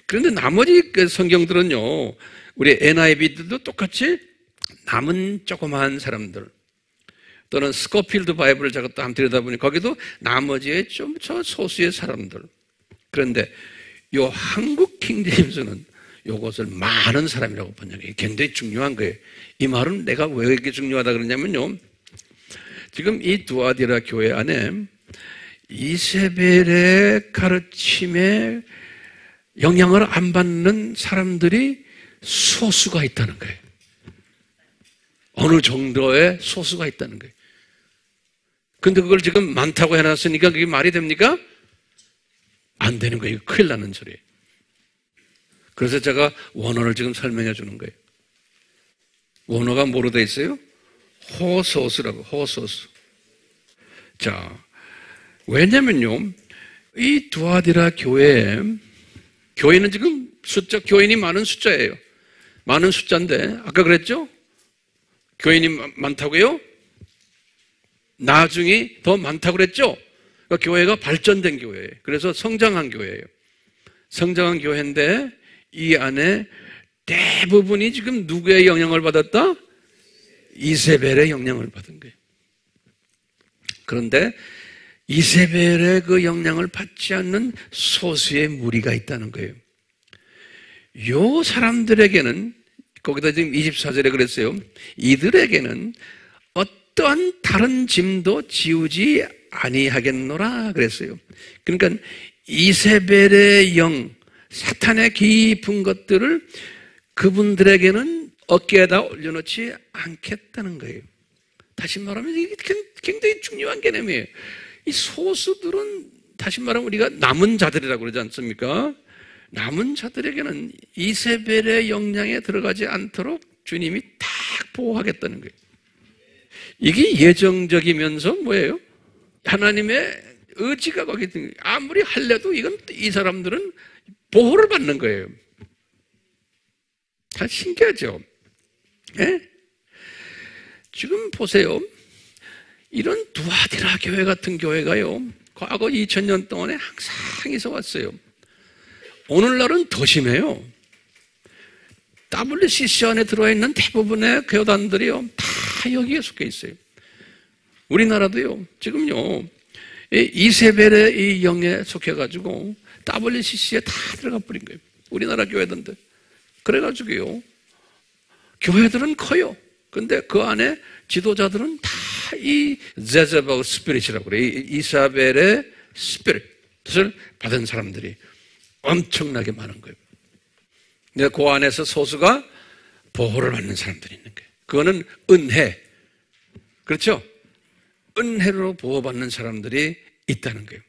그런데 나머지 그 성경들은요, 우리 NIV들도 똑같이 남은 조그마한 사람들, 또는 스코필드 바이블을 제가 또 한번 들여다보니 거기도 나머지의 좀 저 소수의 사람들. 그런데 요 한국 킹제임스는 요것을 많은 사람이라고 번역해요. 굉장히 중요한 거예요. 이 말은 내가 왜 이렇게 중요하다 그러냐면요, 지금 이 두아디라 교회 안에 이세벨의 가르침에 영향을 안 받는 사람들이 소수가 있다는 거예요. 어느 정도의 소수가 있다는 거예요. 근데 그걸 지금 많다고 해놨으니까 그게 말이 됩니까? 안 되는 거예요. 큰일 나는 소리예요. 그래서 제가 원어를 지금 설명해 주는 거예요. 원어가 뭐로 돼 있어요? 호소스라고, 호소스. 자, 왜냐면요, 이 두아디라 교회는 지금 교인이 많은 숫자예요. 많은 숫자인데, 아까 그랬죠? 교인이 많다고요? 나중에 더 많다고 그랬죠? 그러니까 교회가 발전된 교회예요. 그래서 성장한 교회예요. 성장한 교회인데 이 안에 대부분이 지금 누구의 영향을 받았다? 이세벨의 영향을 받은 거예요. 그런데 이세벨의 그 영향을 받지 않는 소수의 무리가 있다는 거예요. 요 사람들에게는, 거기다 지금 24절에 그랬어요. 이들에게는 어떠한 다른 짐도 지우지 아니하겠노라 그랬어요. 그러니까 이세벨의 영, 사탄의 깊은 것들을 그분들에게는 어깨에다 올려놓지 않겠다는 거예요. 다시 말하면 이게 굉장히 중요한 개념이에요. 이 소수들은 다시 말하면 우리가 남은 자들이라고 그러지 않습니까? 남은 자들에게는 이세벨의 영향에 들어가지 않도록 주님이 딱 보호하겠다는 거예요. 이게 예정적이면서 뭐예요? 하나님의 의지가 거기 있는 거예요. 아무리 할래도 이 사람들은 보호를 받는 거예요. 참 신기하죠? 예? 지금 보세요. 이런 두아디라 교회 같은 교회가요, 과거 2000년 동안에 항상 있어 왔어요. 오늘날은 더 심해요. WCC 안에 들어와 있는 대부분의 교단들이요, 다 여기에 속해 있어요. 우리나라도요, 지금요, 이세벨의 이 영에 속해가지고 WCC에 다 들어가 버린 거예요. 우리나라 교회들인데. 그래가지고요, 교회들은 커요. 근데 그 안에 지도자들은 다 이 제자벨 스피릿이라고 그래요. 이사벨의 스피릿을 받은 사람들이 엄청나게 많은 거예요. 근데 그 안에서 소수가 보호를 받는 사람들이 있는 거예요. 그거는 은혜. 그렇죠? 은혜로 보호받는 사람들이 있다는 거예요.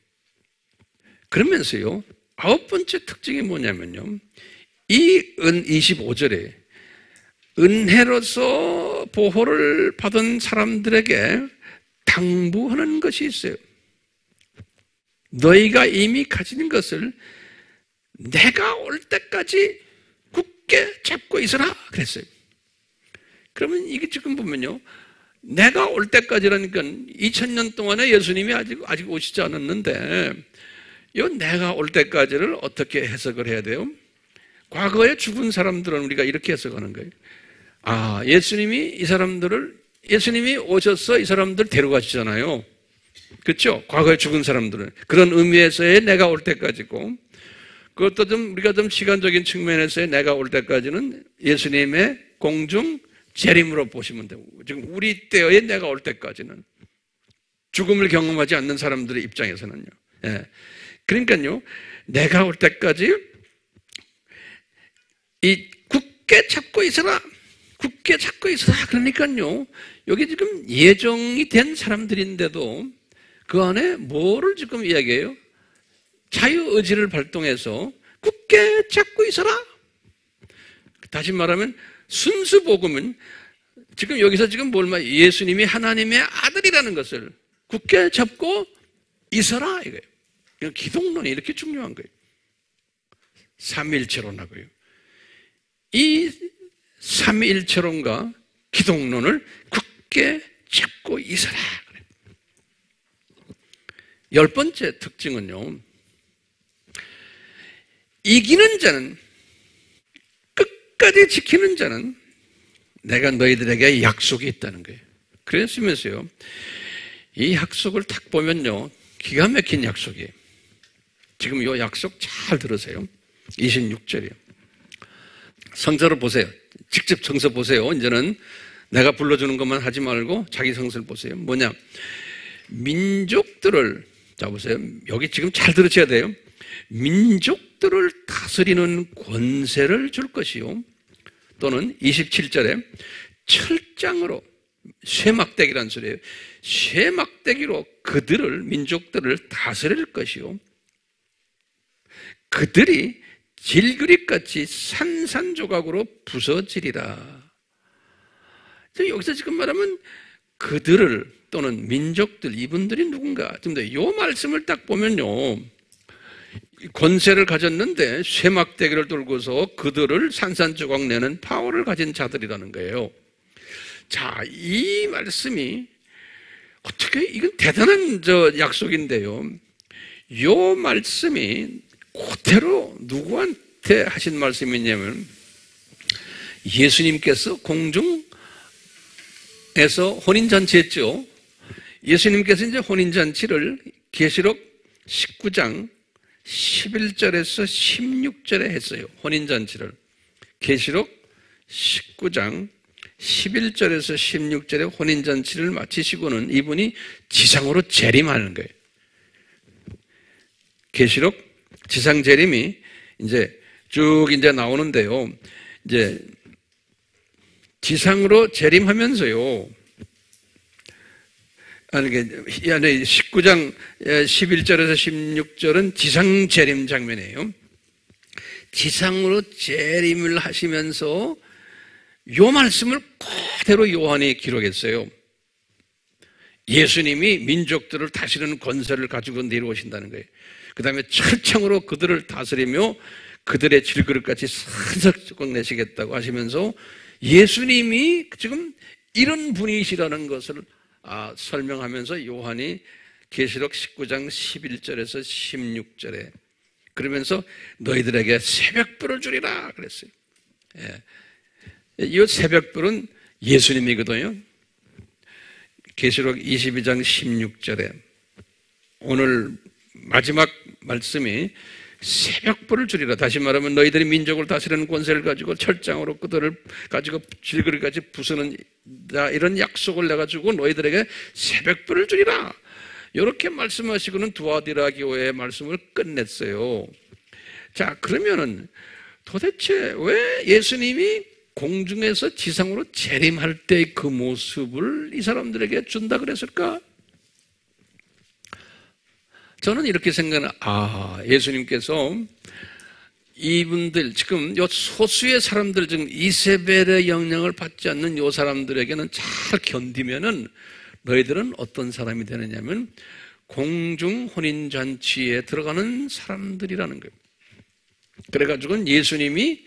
그러면서요, 9번째 특징이 뭐냐면요, 이 25절에 은혜로서 보호를 받은 사람들에게 당부하는 것이 있어요. 너희가 이미 가진 것을 내가 올 때까지 굳게 잡고 있어라 그랬어요. 그러면 이게 지금 보면요, 내가 올 때까지라니까 2000년 동안에 예수님이 아직 오시지 않았는데, 요 내가 올 때까지를 어떻게 해석을 해야 돼요? 과거에 죽은 사람들은 우리가 이렇게 해석하는 거예요. 예수님이 예수님이 오셔서 이 사람들 데려가시잖아요. 그렇죠? 과거에 죽은 사람들은. 그런 의미에서의 내가 올 때까지고, 그것도 우리가 좀 시간적인 측면에서의 내가 올 때까지는 예수님의 공중 재림으로 보시면 되고, 지금 우리 때의 내가 올 때까지는 죽음을 경험하지 않는 사람들의 입장에서는요. 예. 그러니까요, 내가 올 때까지 이 굳게 잡고 있어라. 굳게 잡고 있어라. 그러니까요, 여기 지금 예정이 된 사람들인데도 그 안에 뭐를 지금 이야기해요? 자유의지를 발동해서 굳게 잡고 있어라. 다시 말하면 순수 복음은 지금 여기서 지금 예수님이 하나님의 아들이라는 것을 굳게 잡고 있어라 이거예요. 기독론이 이렇게 중요한 거예요. 삼위일체론하고요. 이 삼위일체론과 기독론을 굳게 잡고 있어라. 10번째 특징은요, 이기는 자는, 끝까지 지키는 자는 내가 너희들에게 약속이 있다는 거예요. 그랬으면서요, 이 약속을 딱 보면요, 기가 막힌 약속이에요. 지금 이 약속 잘 들으세요. 26절이에요. 성서를 보세요. 직접 성서 보세요. 이제는 내가 불러주는 것만 하지 말고 자기 성서를 보세요. 뭐냐? 민족들을, 자 보세요. 여기 지금 잘 들으셔야 돼요. 민족들을 다스리는 권세를 줄 것이요. 또는 27절에 철장으로, 쇠막대기란 소리예요. 쇠막대기로 민족들을 다스릴 것이요. 그들이 질그릇같이 산산조각으로 부서지리라. 여기서 지금 말하면 그들을, 또는 민족들, 이분들이 누군가? 근데 이 말씀을 딱 보면요, 권세를 가졌는데 쇠막대기를 들고서 그들을 산산조각 내는 파워를 가진 자들이라는 거예요. 자, 이 말씀이 이건 대단한 약속인데요. 이 말씀이 그대로 누구한테 하신 말씀이냐면, 예수님께서 공중에서 혼인잔치 했죠. 예수님께서 이제 혼인잔치를 계시록 19장 11절에서 16절에 했어요. 혼인잔치를. 계시록 19장 11절에서 16절에 혼인잔치를 마치시고는 이분이 지상으로 재림하는 거예요. 계시록 지상 재림이 이제 쭉 이제 나오는데요. 이제 지상으로 재림하면서요. 19장 11절에서 16절은 지상 재림 장면이에요. 지상으로 재림을 하시면서 요 말씀을 그대로 요한이 기록했어요. 예수님이 민족들을 다스리는 권세를 가지고 내려오신다는 거예요. 그 다음에 철창으로 그들을 다스리며 그들의 질그릇같이 산산조각 내시겠다고 하시면서 예수님이 지금 이런 분이시라는 것을 설명하면서 요한이 계시록 19장 11절에서 16절에 그러면서 너희들에게 새벽불을 주리라 그랬어요. 이 새벽불은 예수님이거든요. 계시록 22장 16절에 오늘 마지막 말씀이 새벽불을 줄이라. 다시 말하면 너희들이 민족을 다스리는 권세를 가지고 철장으로 그들을 가지고 질그릇까지 부수는 이런 약속을 내가지고 너희들에게 새벽불을 줄이라. 이렇게 말씀하시고는 두아디라 교회의 말씀을 끝냈어요. 자, 그러면은 도대체 왜 예수님이 공중에서 지상으로 재림할 때 그 모습을 이 사람들에게 준다 그랬을까? 저는 이렇게 생각하는, 예수님께서 이분들, 지금 요 소수의 사람들 중 이세벨의 영향을 받지 않는 요 사람들에게는 잘 견디면은 너희들은 어떤 사람이 되느냐면 공중 혼인잔치에 들어가는 사람들이라는 거예요. 그래가지고는 예수님이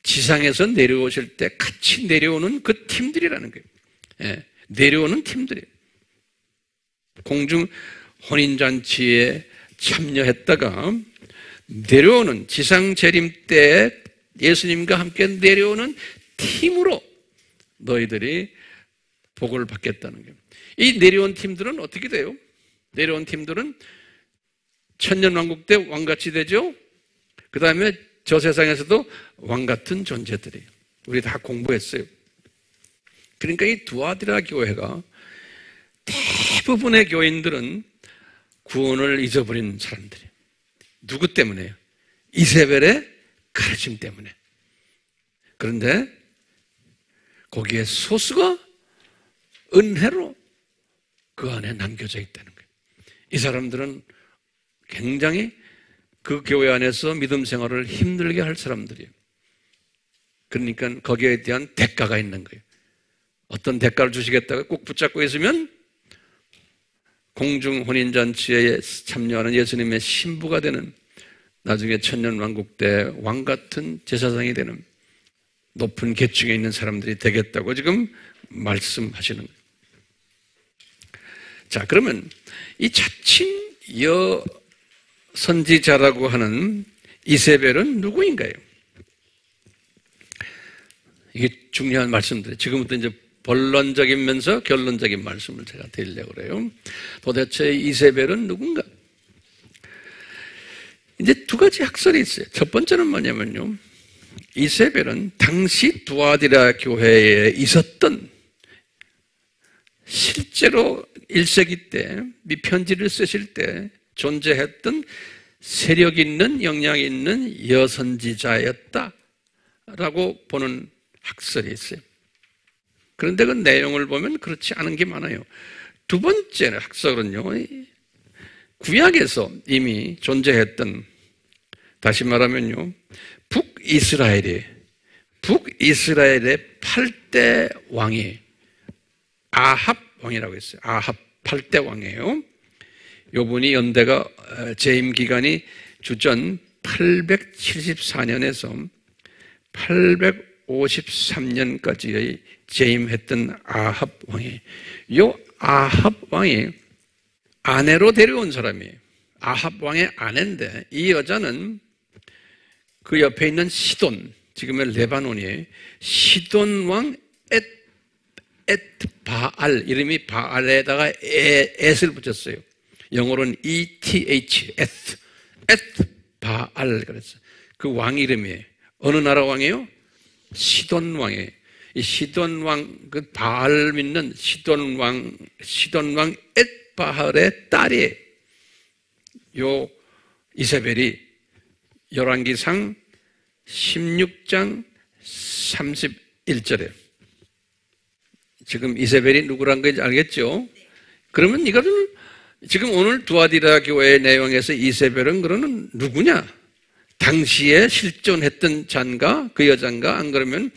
지상에서 내려오실 때 같이 내려오는 그 팀들이라는 거예요. 예, 내려오는 팀들이에요. 공중 혼인잔치에 참여했다가 내려오는 지상 재림 때 예수님과 함께 내려오는 팀으로 너희들이 복을 받겠다는 거예요. 이 내려온 팀들은 어떻게 돼요? 내려온 팀들은 천년왕국 때 왕같이 되죠. 그 다음에 저 세상에서도 왕같은 존재들이에요. 우리 다 공부했어요. 그러니까 이 두아디라 교회가 대부분의 교인들은 구원을 잊어버린 사람들이에요. 누구 때문에요? 이세벨의 가르침 때문에. 그런데 거기에 소수가 은혜로 그 안에 남겨져 있다는 거예요. 이 사람들은 굉장히 그 교회 안에서 믿음 생활을 힘들게 할 사람들이에요. 그러니까 거기에 대한 대가가 있는 거예요. 어떤 대가를 주시겠다고 꼭 붙잡고 있으면 공중 혼인잔치에 참여하는 예수님의 신부가 되는, 나중에 천년왕국 때 왕같은 제사장이 되는 높은 계층에 있는 사람들이 되겠다고 지금 말씀하시는 거예요. 자, 그러면 이 자칭 선지자라고 하는 이세벨은 누구인가요? 이게 중요한 말씀들이에요. 지금부터 이제 본론적이면서 결론적인 말씀을 제가 드리려고 그래요. 도대체 이세벨은 누군가? 이제 두 가지 학설이 있어요. 첫 번째는 뭐냐면요, 이세벨은 당시 두아디라 교회에 있었던, 실제로 1세기 때 이 편지를 쓰실 때 존재했던 세력 있는, 영향 있는 여선지자였다라고 보는 학설이 있어요. 그런데 그 내용을 보면 그렇지 않은 게 많아요. 두 번째 학설은요, 구약에서 이미 존재했던, 다시 말하면요, 북이스라엘의 8대 왕이 아합 왕이라고 했어요. 아합 8대 왕이에요. 요분이 연대가 재임 기간이 주전 874년에서 853년까지의 재임했던 아합 왕이, 요 아합 왕이 아내로 데려온 사람이에요. 아합 왕의 아내인데 이 여자는 그 옆에 있는 시돈, 지금의 레바논이에요. 시돈 왕 엣바알, 이름이 바알에다가 엣을 붙였어요. 영어로는 ETH, 엣바알 그랬어요. 그 왕 이름이에요. 어느 나라 왕이에요? 시돈 왕이에요. 이 시돈 왕, 그 바알 믿는 시돈 왕 엣바알의 딸이에요. 요 이세벨이 열왕기상 16장 31절에 지금 이세벨이 누구란 건지 알겠죠? 그러면 이거를 지금 오늘 두아디라 교회의 내용에서 이세벨은 그러면 누구냐? 당시에 실존했던 잔가, 그 여잔가? 안 그러면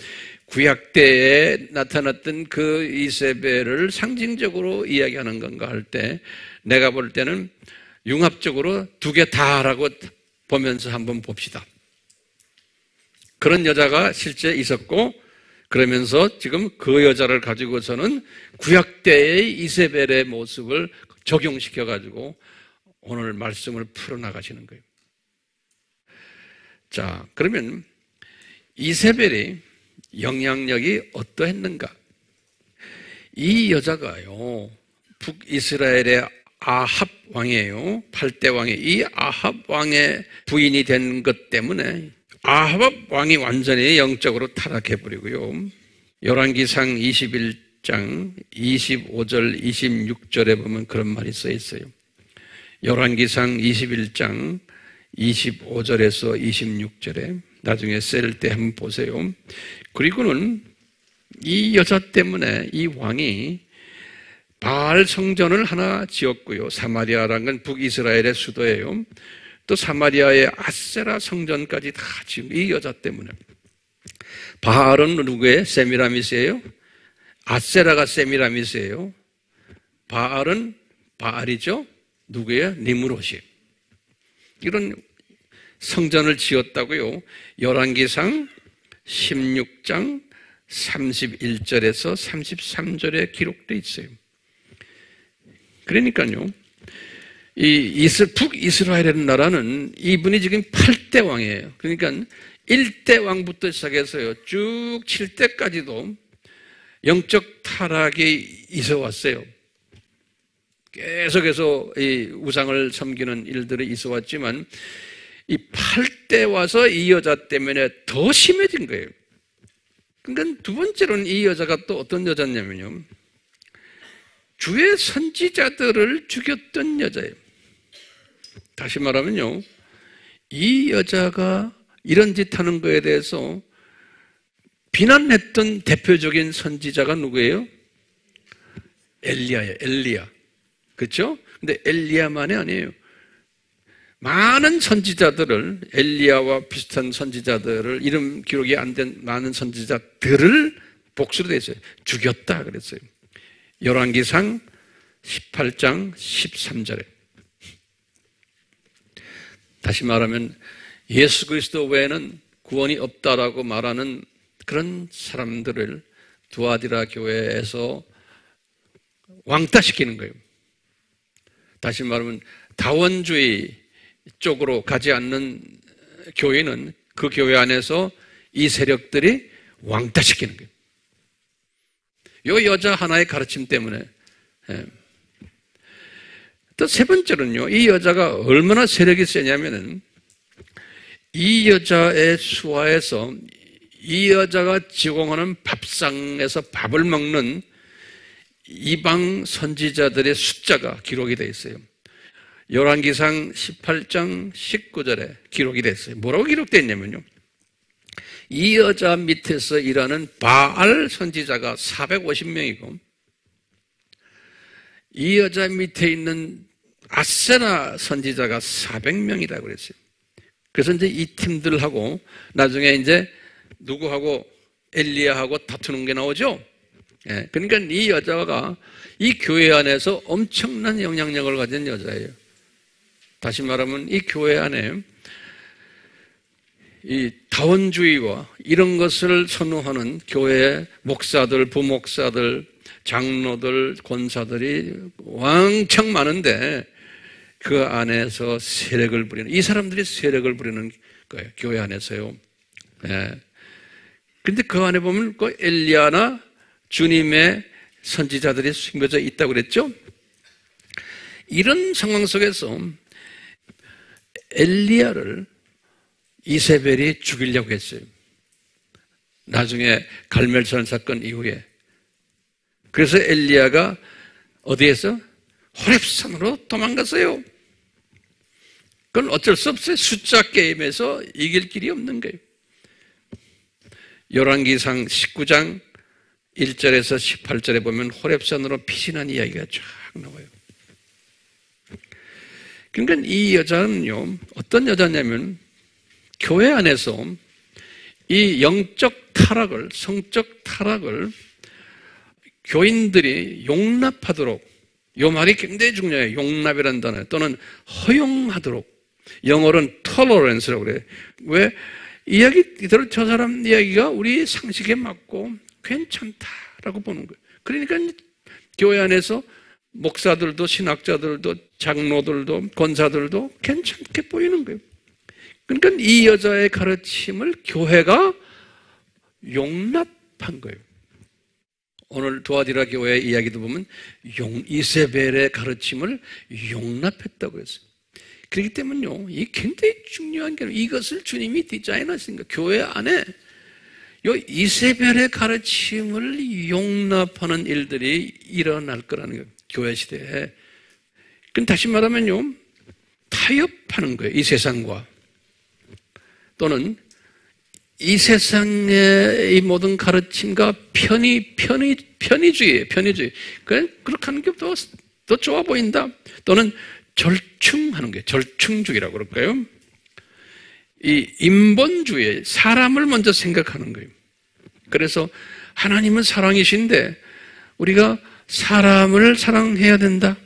구약 때에 나타났던 그 이세벨을 상징적으로 이야기하는 건가 할 때 내가 볼 때는 융합적으로 두 개 다라고 보면서 한번 봅시다. 그런 여자가 실제 있었고, 그러면서 지금 그 여자를 가지고서는 구약 때의 이세벨의 모습을 적용시켜가지고 오늘 말씀을 풀어나가시는 거예요. 자, 그러면 이세벨이 영향력이 어떠했는가? 이 여자가요, 북이스라엘의 아합 왕이에요. 8대 왕이 이 아합 왕의 부인이 된 것 때문에 아합 왕이 완전히 영적으로 타락해버리고요. 열왕기상 21장 25절 26절에 보면 그런 말이 써 있어요. 열왕기상 21장 25절에서 26절에 나중에 셀 때 한번 보세요. 그리고는 이 여자 때문에 이 왕이 바알 성전을 하나 지었고요. 사마리아라는 건 북이스라엘의 수도예요. 또 사마리아의 아세라 성전까지 다 지은 이 여자 때문에. 바알은 누구예요? 세미라미스예요. 아세라가 세미라미스예요. 바알은 바알이죠. 누구예요? 니므롯이에요. 이런 성전을 지었다고요. 열왕기상 16장 31절에서 33절에 기록되어 있어요. 그러니까요, 북이스라엘이라는 나라는 이분이 지금 8대 왕이에요. 그러니까 1대 왕부터 시작해서요, 쭉 7대까지도 영적 타락이 있어 왔어요. 계속해서 이 우상을 섬기는 일들이 있어 왔지만, 이 8대 와서 이 여자 때문에 더 심해진 거예요. 그러니까 두 번째로는 이 여자가 또 어떤 여자냐면요, 주의 선지자들을 죽였던 여자예요. 다시 말하면요, 이 여자가 이런 짓 하는 거에 대해서 비난했던 대표적인 선지자가 누구예요? 엘리야예요. 엘리야. 그렇죠? 근데 엘리야만이 아니에요. 많은 선지자들을, 엘리야와 비슷한 선지자들을, 이름 기록이 안 된 많은 선지자들을 복수로 돼 있어요. 죽였다 그랬어요. 열왕기상 18장 13절에. 다시 말하면 예수 그리스도 외에는 구원이 없다라고 말하는 그런 사람들을 두아디라 교회에서 왕따시키는 거예요. 다시 말하면 다원주의 쪽으로 가지 않는 교회는 그 교회 안에서 이 세력들이 왕따시키는 거예요. 이 여자 하나의 가르침 때문에. 또 세 번째로는요, 이 여자가 얼마나 세력이 세냐면은, 이 여자의 수하에서 이 여자가 지공하는 밥상에서 밥을 먹는 이방 선지자들의 숫자가 기록이 되어 있어요. 열왕기상 18장 19절에 기록이 됐어요. 뭐라고 기록되어 있냐면요, 이 여자 밑에서 일하는 바알 선지자가 450명이고 이 여자 밑에 있는 아세라 선지자가 400명이다 그랬어요. 그래서 이제 이 팀들하고 나중에 이제 누구하고 엘리야하고 다투는 게 나오죠. 예, 그러니까 이 여자가 이 교회 안에서 엄청난 영향력을 가진 여자예요. 다시 말하면 이 교회 안에 이 다원주의와 이런 것을 선호하는 교회의 목사들, 부목사들, 장로들, 권사들이 왕창 많은데 그 안에서 세력을 부리는, 이 사람들이 세력을 부리는 거예요. 교회 안에서요. 예. 근데 그 안에 보면 그 엘리야나 주님의 선지자들이 숨겨져 있다고 그랬죠? 이런 상황 속에서 엘리야를 이세벨이 죽이려고 했어요. 나중에 갈멜산 사건 이후에. 그래서 엘리야가 어디에서? 호렙산으로 도망갔어요. 그건 어쩔 수 없어요. 숫자 게임에서 이길 길이 없는 거예요. 열왕기상 19장 1절에서 18절에 보면 호렙산으로 피신한 이야기가 쫙 나와요. 그러니까 이 여자는요, 어떤 여자냐면 교회 안에서 이 영적 타락을, 성적 타락을 교인들이 용납하도록, 이 말이 굉장히 중요해요. 용납이라는 단어, 또는 허용하도록. 영어로는 tolerance라고 그래요. 왜? 이야기대로 저 사람 이야기가 우리 상식에 맞고 괜찮다라고 보는 거예요. 그러니까 교회 안에서 목사들도, 신학자들도, 장로들도, 권사들도 괜찮게 보이는 거예요. 그러니까 이 여자의 가르침을 교회가 용납한 거예요. 오늘 두아디라 교회 이야기도 보면 이세벨의 가르침을 용납했다고 했어요. 그렇기 때문에요, 이 굉장히 중요한 게 이것을 주님이 디자인하신 거예요. 교회 안에 이 이세벨의 가르침을 용납하는 일들이 일어날 거라는 거예요. 교회 시대에. 그럼 다시 말하면요, 타협하는 거예요. 이 세상과. 또는 이 세상의 이 모든 가르침과 편의주의예요. 편의주의. 그렇게 하는 게 더 좋아 보인다. 또는 절충하는 게 절충주의라고 그럴까요? 이 인본주의, 사람을 먼저 생각하는 거예요. 그래서 하나님은 사랑이신데 우리가 사람을 사랑해야 된다.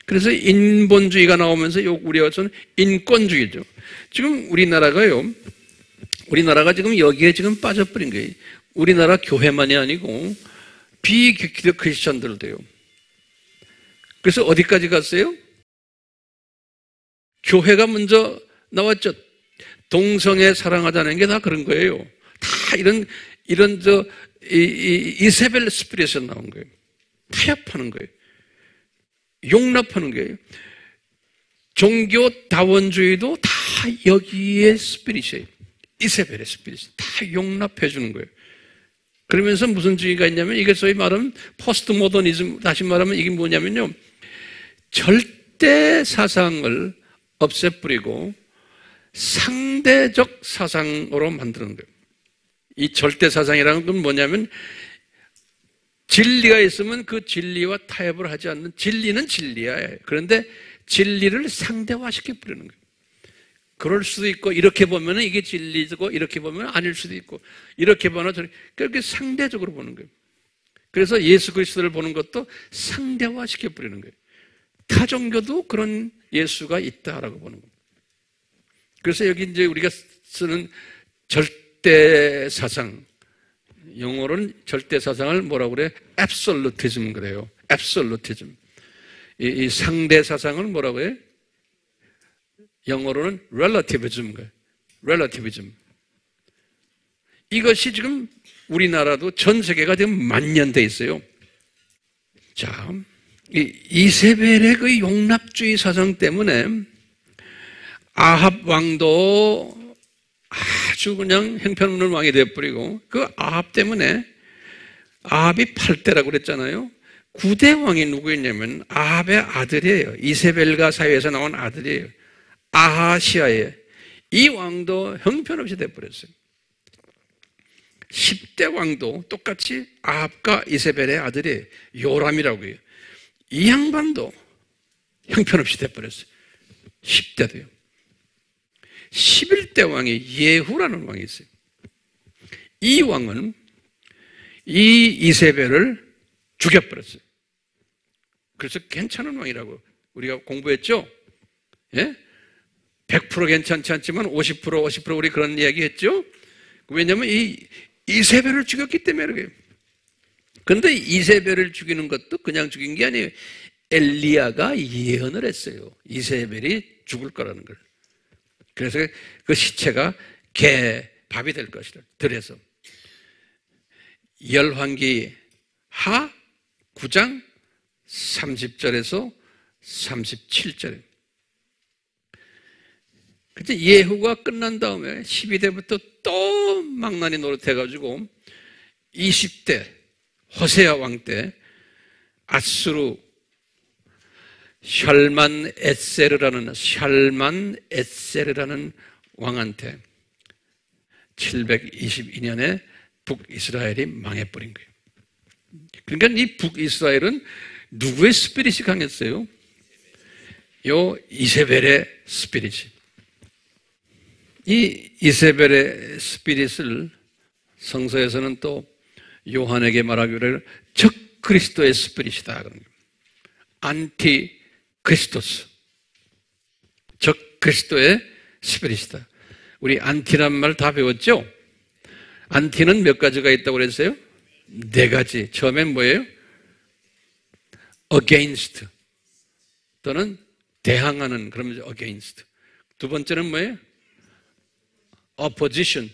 그래서 인본주의가 나오면서 우리와서는 인권주의죠. 지금 우리나라가 지금 여기에 지금 빠져버린 거예요. 우리나라 교회만이 아니고 비기독 크리스천들도요. 그래서 어디까지 갔어요? 교회가 먼저 나왔죠. 동성애 사랑하자는 게 다 그런 거예요. 다 이세벨 스피릿에서 나온 거예요. 타협하는 거예요. 용납하는 거예요. 종교 다원주의도 다 여기에 스피릿이에요. 이세벨의 스피릿. 다 용납해 주는 거예요. 그러면서 무슨 주의가 있냐면, 이게 소위 말하면 포스트 모더니즘, 다시 말하면 이게 뭐냐면요, 절대 사상을 없애버리고 상대적 사상으로 만드는 거예요. 이 절대 사상이라는 건 뭐냐면, 진리가 있으면 그 진리와 타협을 하지 않는, 진리는 진리야. 그런데 진리를 상대화시켜 버리는 거예요. 그럴 수도 있고, 이렇게 보면 이게 진리고, 이렇게 보면 아닐 수도 있고, 이렇게 보면 그렇게 상대적으로 보는 거예요. 그래서 예수 그리스도를 보는 것도 상대화시켜 버리는 거예요. 타 종교도 그런 예수가 있다라고 보는 거예요. 그래서 여기 이제 우리가 쓰는 절대 사상, 영어로는 절대 사상을 뭐라고 그래요? absolutism 그래요. absolutism. 이 상대 사상을 뭐라고 해요? 영어로는 relativism. relativism. 이것이 지금 우리나라도 전 세계가 지금 만연돼 있어요. 자, 이세벨의 그 용납주의 사상 때문에 아합 왕도 아주 그냥 형편없는 왕이 되어버리고, 그 아합 때문에, 아합이 8대라고 그랬잖아요. 9대 왕이 누구였냐면 아합의 아들이에요. 이세벨과 사이에서 나온 아들이에요. 아하시아예요. 이 왕도 형편없이 되어버렸어요. 10대 왕도 똑같이 아합과 이세벨의 아들이에요. 요람이라고 해요. 이 양반도 형편없이 되어버렸어요. 10대도요. 11대 왕이 예후라는 왕이 있어요. 이 왕은 이 이세벨을 죽여버렸어요. 그래서 괜찮은 왕이라고 우리가 공부했죠? 예? 100% 괜찮지 않지만 50% 우리 그런 이야기 했죠? 왜냐하면 이 이세벨을 죽였기 때문에 그래요. 그런데 이세벨을 죽이는 것도 그냥 죽인 게 아니에요. 엘리야가 예언을 했어요. 이세벨이 죽을 거라는 걸. 그래서 그 시체가 밥이 될 것이다. 들에서. 열왕기 하 9장 30절에서 37절에. 그때 예후가 끝난 다음에 12대부터 또 망나니 노릇해가지고 20대 호세아 왕 때 아수르 샬만 에세르라는 왕한테 722년에 북이스라엘이 망해버린 거예요. 그러니까 이 북이스라엘은 누구의 스피릿이 강했어요? 요 이세벨의 스피릿이. 이 이세벨의 스피릿을 성서에서는 또 요한에게 말하기를 적 그리스도의 스피릿이다. 그런 거예요. 안티 크리스토스. 적 그리스도의 스피릿이다. 우리 안티란 말 다 배웠죠? 안티는 몇 가지가 있다고 그랬어요? 4가지. 처음엔 뭐예요? against. 또는 대항하는, 그러면 against. 두 번째는 뭐예요? opposition.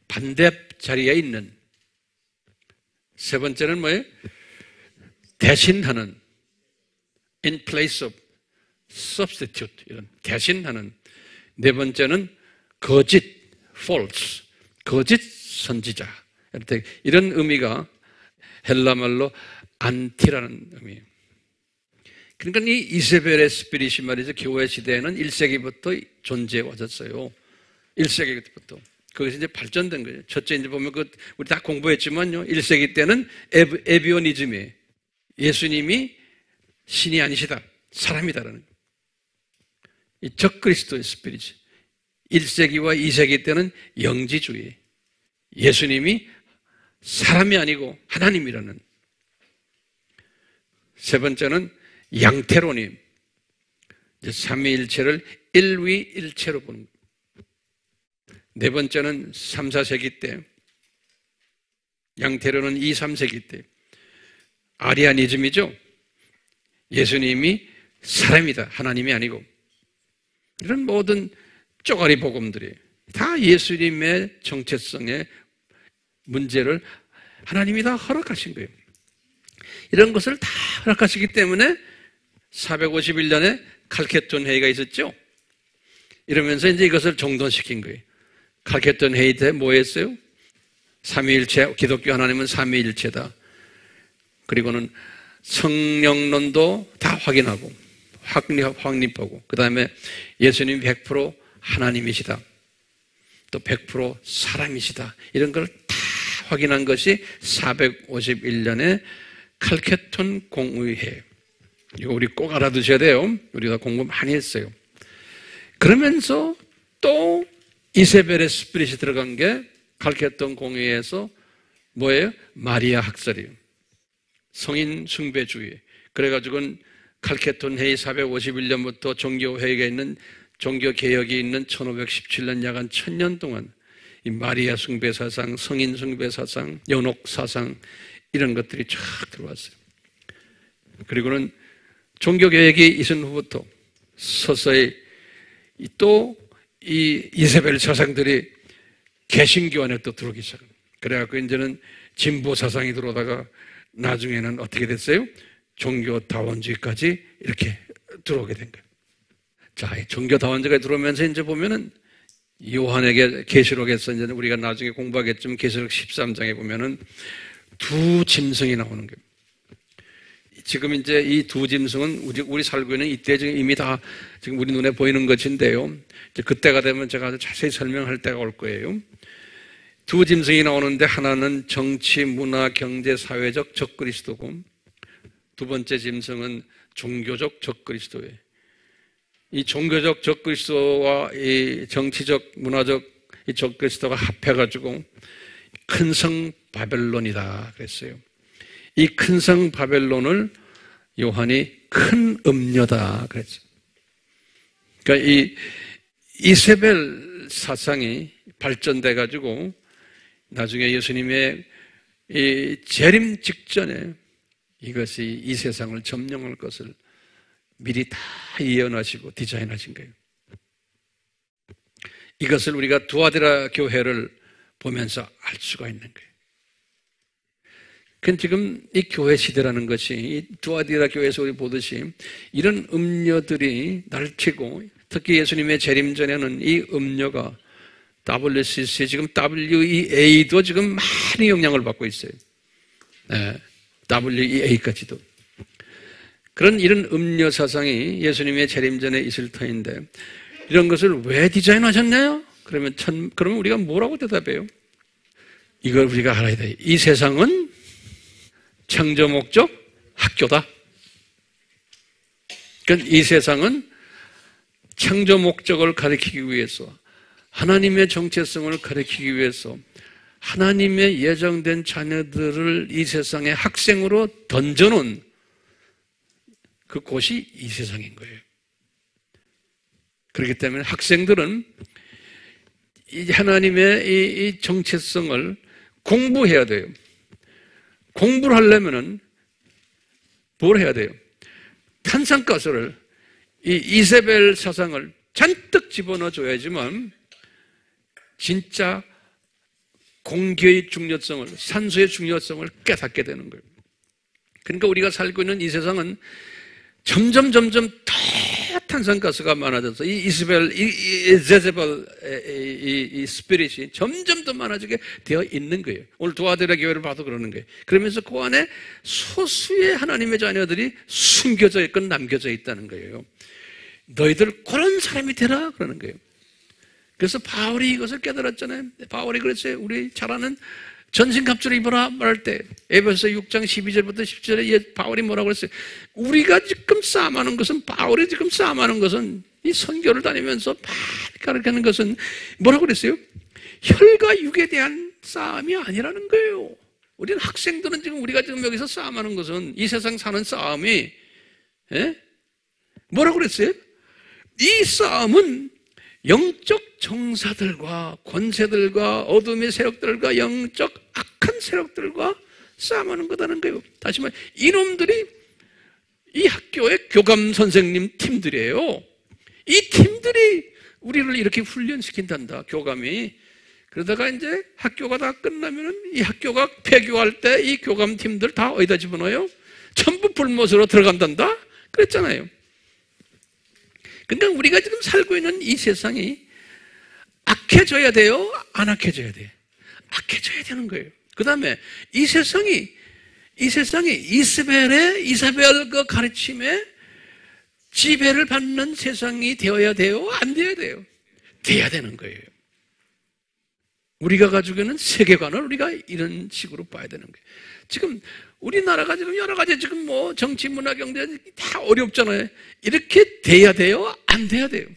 반대 자리에 있는. 세 번째는 뭐예요? 대신하는, in place of, substitute, 이런 대신하는. 네 번째는 거짓, false, 거짓 선지자. 이런 의미가 헬라말로 안티라는 의미예요. 그러니까 이 이세벨의 스피릿이 말이죠, 교회 시대에는 1세기부터 존재해 왔었어요. 1세기부터. 거기서 이제 발전된 거예요. 첫째 이제 보면 우리 다 공부했지만요, 1세기 때는 에비오니즘이에요. 예수님이 신이 아니시다, 사람이다라는 거예요. 이 적그리스도의 스피릿. 1세기와 2세기 때는 영지주의. 예수님이 사람이 아니고 하나님이라는. 세 번째는 양태론임. 삼위일체를 일위일체로 보는 거예요. 네 번째는 3, 4세기 때, 양태론은 2, 3세기 때 아리아니즘이죠. 예수님이 사람이다, 하나님이 아니고. 이런 모든 쪼가리 복음들이 다 예수님의 정체성의 문제를 하나님이 다 허락하신 거예요. 이런 것을 다 허락하시기 때문에 451년에 칼케톤 회의가 있었죠. 이러면서 이제 이것을 정돈시킨 거예요. 칼케톤 회의 때 뭐 했어요? 삼위일체, 기독교 하나님은 삼위일체다. 그리고는 성령론도 다 확인하고 확립하고, 그 다음에 예수님 100% 하나님이시다, 또 100% 사람이시다, 이런 걸 다 확인한 것이 451년에 칼케톤 공의회. 이거 우리 꼭 알아두셔야 돼요. 우리가 공부 많이 했어요. 그러면서 또 이세벨의 스피릿이 들어간 게 칼케톤 공의회에서 뭐예요? 마리아 학설이에요. 성인 숭배주의. 그래가지고는 칼케톤 회의 451년부터 종교회의가 있는, 종교개혁이 있는 1517년 약간 1000년 동안 이 마리아 숭배 사상, 성인 숭배 사상, 연옥 사상, 이런 것들이 쫙 들어왔어요. 그리고는 종교개혁이 있은 후부터 서서히 또 이 이세벨 사상들이 개신교 안에 또 들어오기 시작합니다. 그래갖고 이제는 진보 사상이 들어오다가 나중에는 어떻게 됐어요? 종교다원주의까지 이렇게 들어오게 된 거예요. 자, 종교다원주의가 들어오면서 이제 보면은 요한에게 계시록에서 이제 우리가 나중에 공부하겠지만 계시록 13장에 보면은 두 짐승이 나오는 거예요. 지금 이제 이 두 짐승은 우리 살고 있는 이때 지금 이미 다 지금 우리 눈에 보이는 것인데요. 이제 그때가 되면 제가 아주 자세히 설명할 때가 올 거예요. 두 짐승이 나오는데 하나는 정치, 문화, 경제, 사회적 적그리스도고, 두 번째 짐승은 종교적 적그리스도예요. 이 종교적 적그리스도와 이 정치적, 문화적 이 적그리스도가 합해가지고 큰 성 바벨론이다 그랬어요. 이 큰 성 바벨론을 요한이 큰 음녀다 그랬어요. 그러니까 이 이세벨 사상이 발전돼가지고 나중에 예수님의 이 재림 직전에 이것이 이 세상을 점령할 것을 미리 다 예언하시고 디자인하신 거예요. 이것을 우리가 두아디라 교회를 보면서 알 수가 있는 거예요. 그건 지금 이 교회 시대라는 것이 이 두아디라 교회에서 우리 보듯이 이런 음녀들이 날치고, 특히 예수님의 재림 전에는 이 음녀가 WCC, 지금 WEA도 지금 많이 영향을 받고 있어요. 네, WEA까지도. 그런 이런 음녀 사상이 예수님의 재림 전에 있을 터인데 이런 것을 왜 디자인하셨나요? 그러면 우리가 뭐라고 대답해요? 이걸 우리가 알아야 돼요. 이 세상은 창조 목적 학교다. 그러니까 이 세상은 창조 목적을 가리키기 위해서, 하나님의 정체성을 가리키기 위해서 하나님의 예정된 자녀들을 이 세상에 학생으로 던져놓은 그 곳이 이 세상인 거예요. 그렇기 때문에 학생들은 이 하나님의 이 정체성을 공부해야 돼요. 공부를 하려면은 뭘 해야 돼요? 탄산가스를, 이 이세벨 사상을 잔뜩 집어넣어 줘야지만 진짜 공기의 중요성을, 산소의 중요성을 깨닫게 되는 거예요. 그러니까 우리가 살고 있는 이 세상은 점점 더 탄산가스가 많아져서 이 이스벨, 이 제제벨, 이 스피릿이 점점 더 많아지게 되어 있는 거예요. 오늘 두아데라 교회를 봐도 그러는 거예요. 그러면서 그 안에 소수의 하나님의 자녀들이 숨겨져 있고 남겨져 있다는 거예요. 너희들 그런 사람이 되라 그러는 거예요. 그래서 바울이 이것을 깨달았잖아요. 바울이 그랬어요. 우리 잘 아는 전신갑주를 입어라 말할 때 에베소서 6장 12절부터 10절에 바울이 뭐라고 그랬어요? 우리가 지금 싸움하는 것은, 바울이 지금 싸움하는 것은, 이 선교를 다니면서 많이 가르치는 것은 뭐라고 그랬어요? 혈과 육에 대한 싸움이 아니라는 거예요. 우리는 학생들은 지금 우리가 지금 여기서 싸움하는 것은, 이 세상 사는 싸움이 뭐라고 그랬어요? 이 싸움은 영적 정사들과 권세들과 어둠의 세력들과 영적 악한 세력들과 싸움하는 거다는 거예요. 다시 말해, 이놈들이 이 학교의 교감 선생님 팀들이에요. 이 팀들이 우리를 이렇게 훈련시킨단다, 교감이. 그러다가 이제 학교가 다 끝나면은 이 학교가 폐교할 때 이 교감 팀들 다 어디다 집어넣어요? 전부 불못으로 들어간단다? 그랬잖아요. 근데 우리가 지금 살고 있는 이 세상이 악해져야 돼요? 안 악해져야 돼요? 악해져야 되는 거예요. 그 다음에 이 세상이 이사벨의 그 가르침에 지배를 받는 세상이 되어야 돼요? 안 되어야 돼요? 돼야 되는 거예요. 우리가 가지고 있는 세계관을 우리가 이런 식으로 봐야 되는 거예요. 지금 우리나라가 지금 여러 가지 지금 뭐 정치, 문화, 경제 다 어렵잖아요. 이렇게 돼야 돼요? 안 돼야 돼요?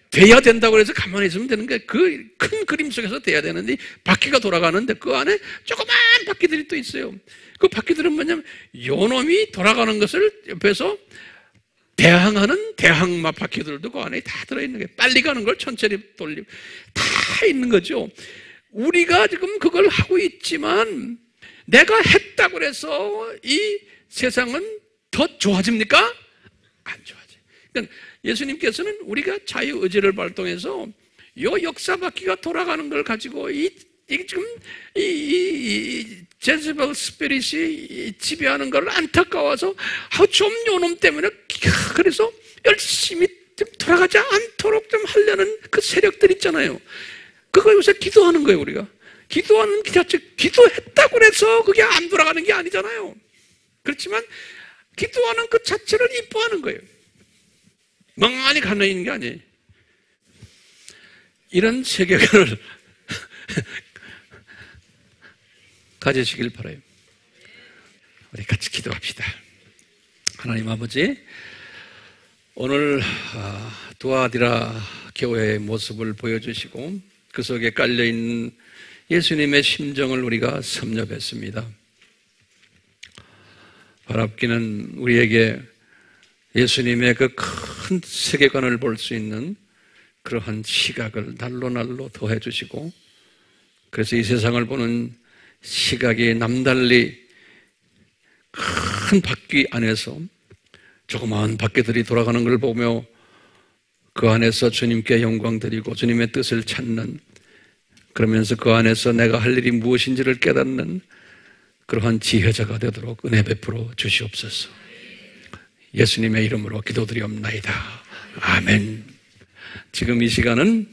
돼야 된다고 해서 가만히 있으면 되는 게, 그 큰 그림 속에서 돼야 되는데, 바퀴가 돌아가는데 그 안에 조그만 바퀴들이 또 있어요. 그 바퀴들은 뭐냐면 요놈이 돌아가는 것을 옆에서 대항하는 대항마 바퀴들도 그 안에 다 들어있는 거예요. 빨리 가는 걸 천천히 돌리고 다 있는 거죠. 우리가 지금 그걸 하고 있지만 내가 했다고 해서 이 세상은 더 좋아집니까? 안 좋아져. 그러니까 예수님께서는 우리가 자유의지를 발동해서 요 역사 바퀴가 돌아가는 걸 가지고 지금 제즈벨 스피릿이 지배하는 걸 안타까워서 좀 요놈 때문에 그래서 열심히 돌아가지 않도록 좀 하려는 그 세력들 있잖아요. 그거 요새 기도하는 거예요. 우리가 기도하는 그 자체, 기도했다고 해서 그게 안 돌아가는 게 아니잖아요. 그렇지만 기도하는 그 자체를 이뻐하는 거예요. 멍하니 가만히 있는 게 아니에요. 이런 세계관을 가지시길 바라요. 우리 같이 기도합시다. 하나님 아버지, 오늘 두아디라 교회의 모습을 보여주시고 그 속에 깔려있는 예수님의 심정을 우리가 섭렵했습니다. 바랍기는 우리에게 예수님의 그 큰 세계관을 볼 수 있는 그러한 시각을 날로 더해 주시고, 그래서 이 세상을 보는 시각이 남달리 큰 바퀴 안에서 조그마한 바퀴들이 돌아가는 걸 보며 그 안에서 주님께 영광 드리고 주님의 뜻을 찾는, 그러면서 그 안에서 내가 할 일이 무엇인지를 깨닫는 그러한 지혜자가 되도록 은혜 베풀어 주시옵소서. 예수님의 이름으로 기도드리옵나이다. 아멘. 지금 이 시간은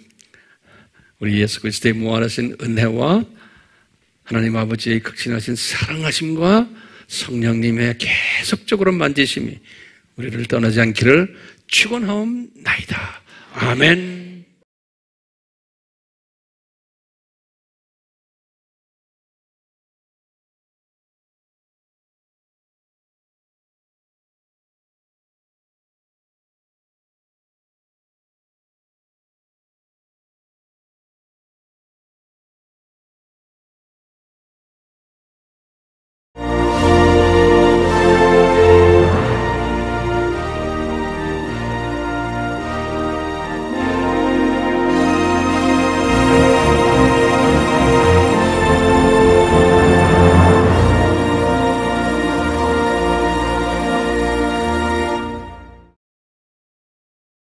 우리 예수 그리스도의 무한하신 은혜와 하나님 아버지의 극진하신 사랑하심과 성령님의 계속적으로 만지심이 우리를 떠나지 않기를 축원하옵나이다. 아멘.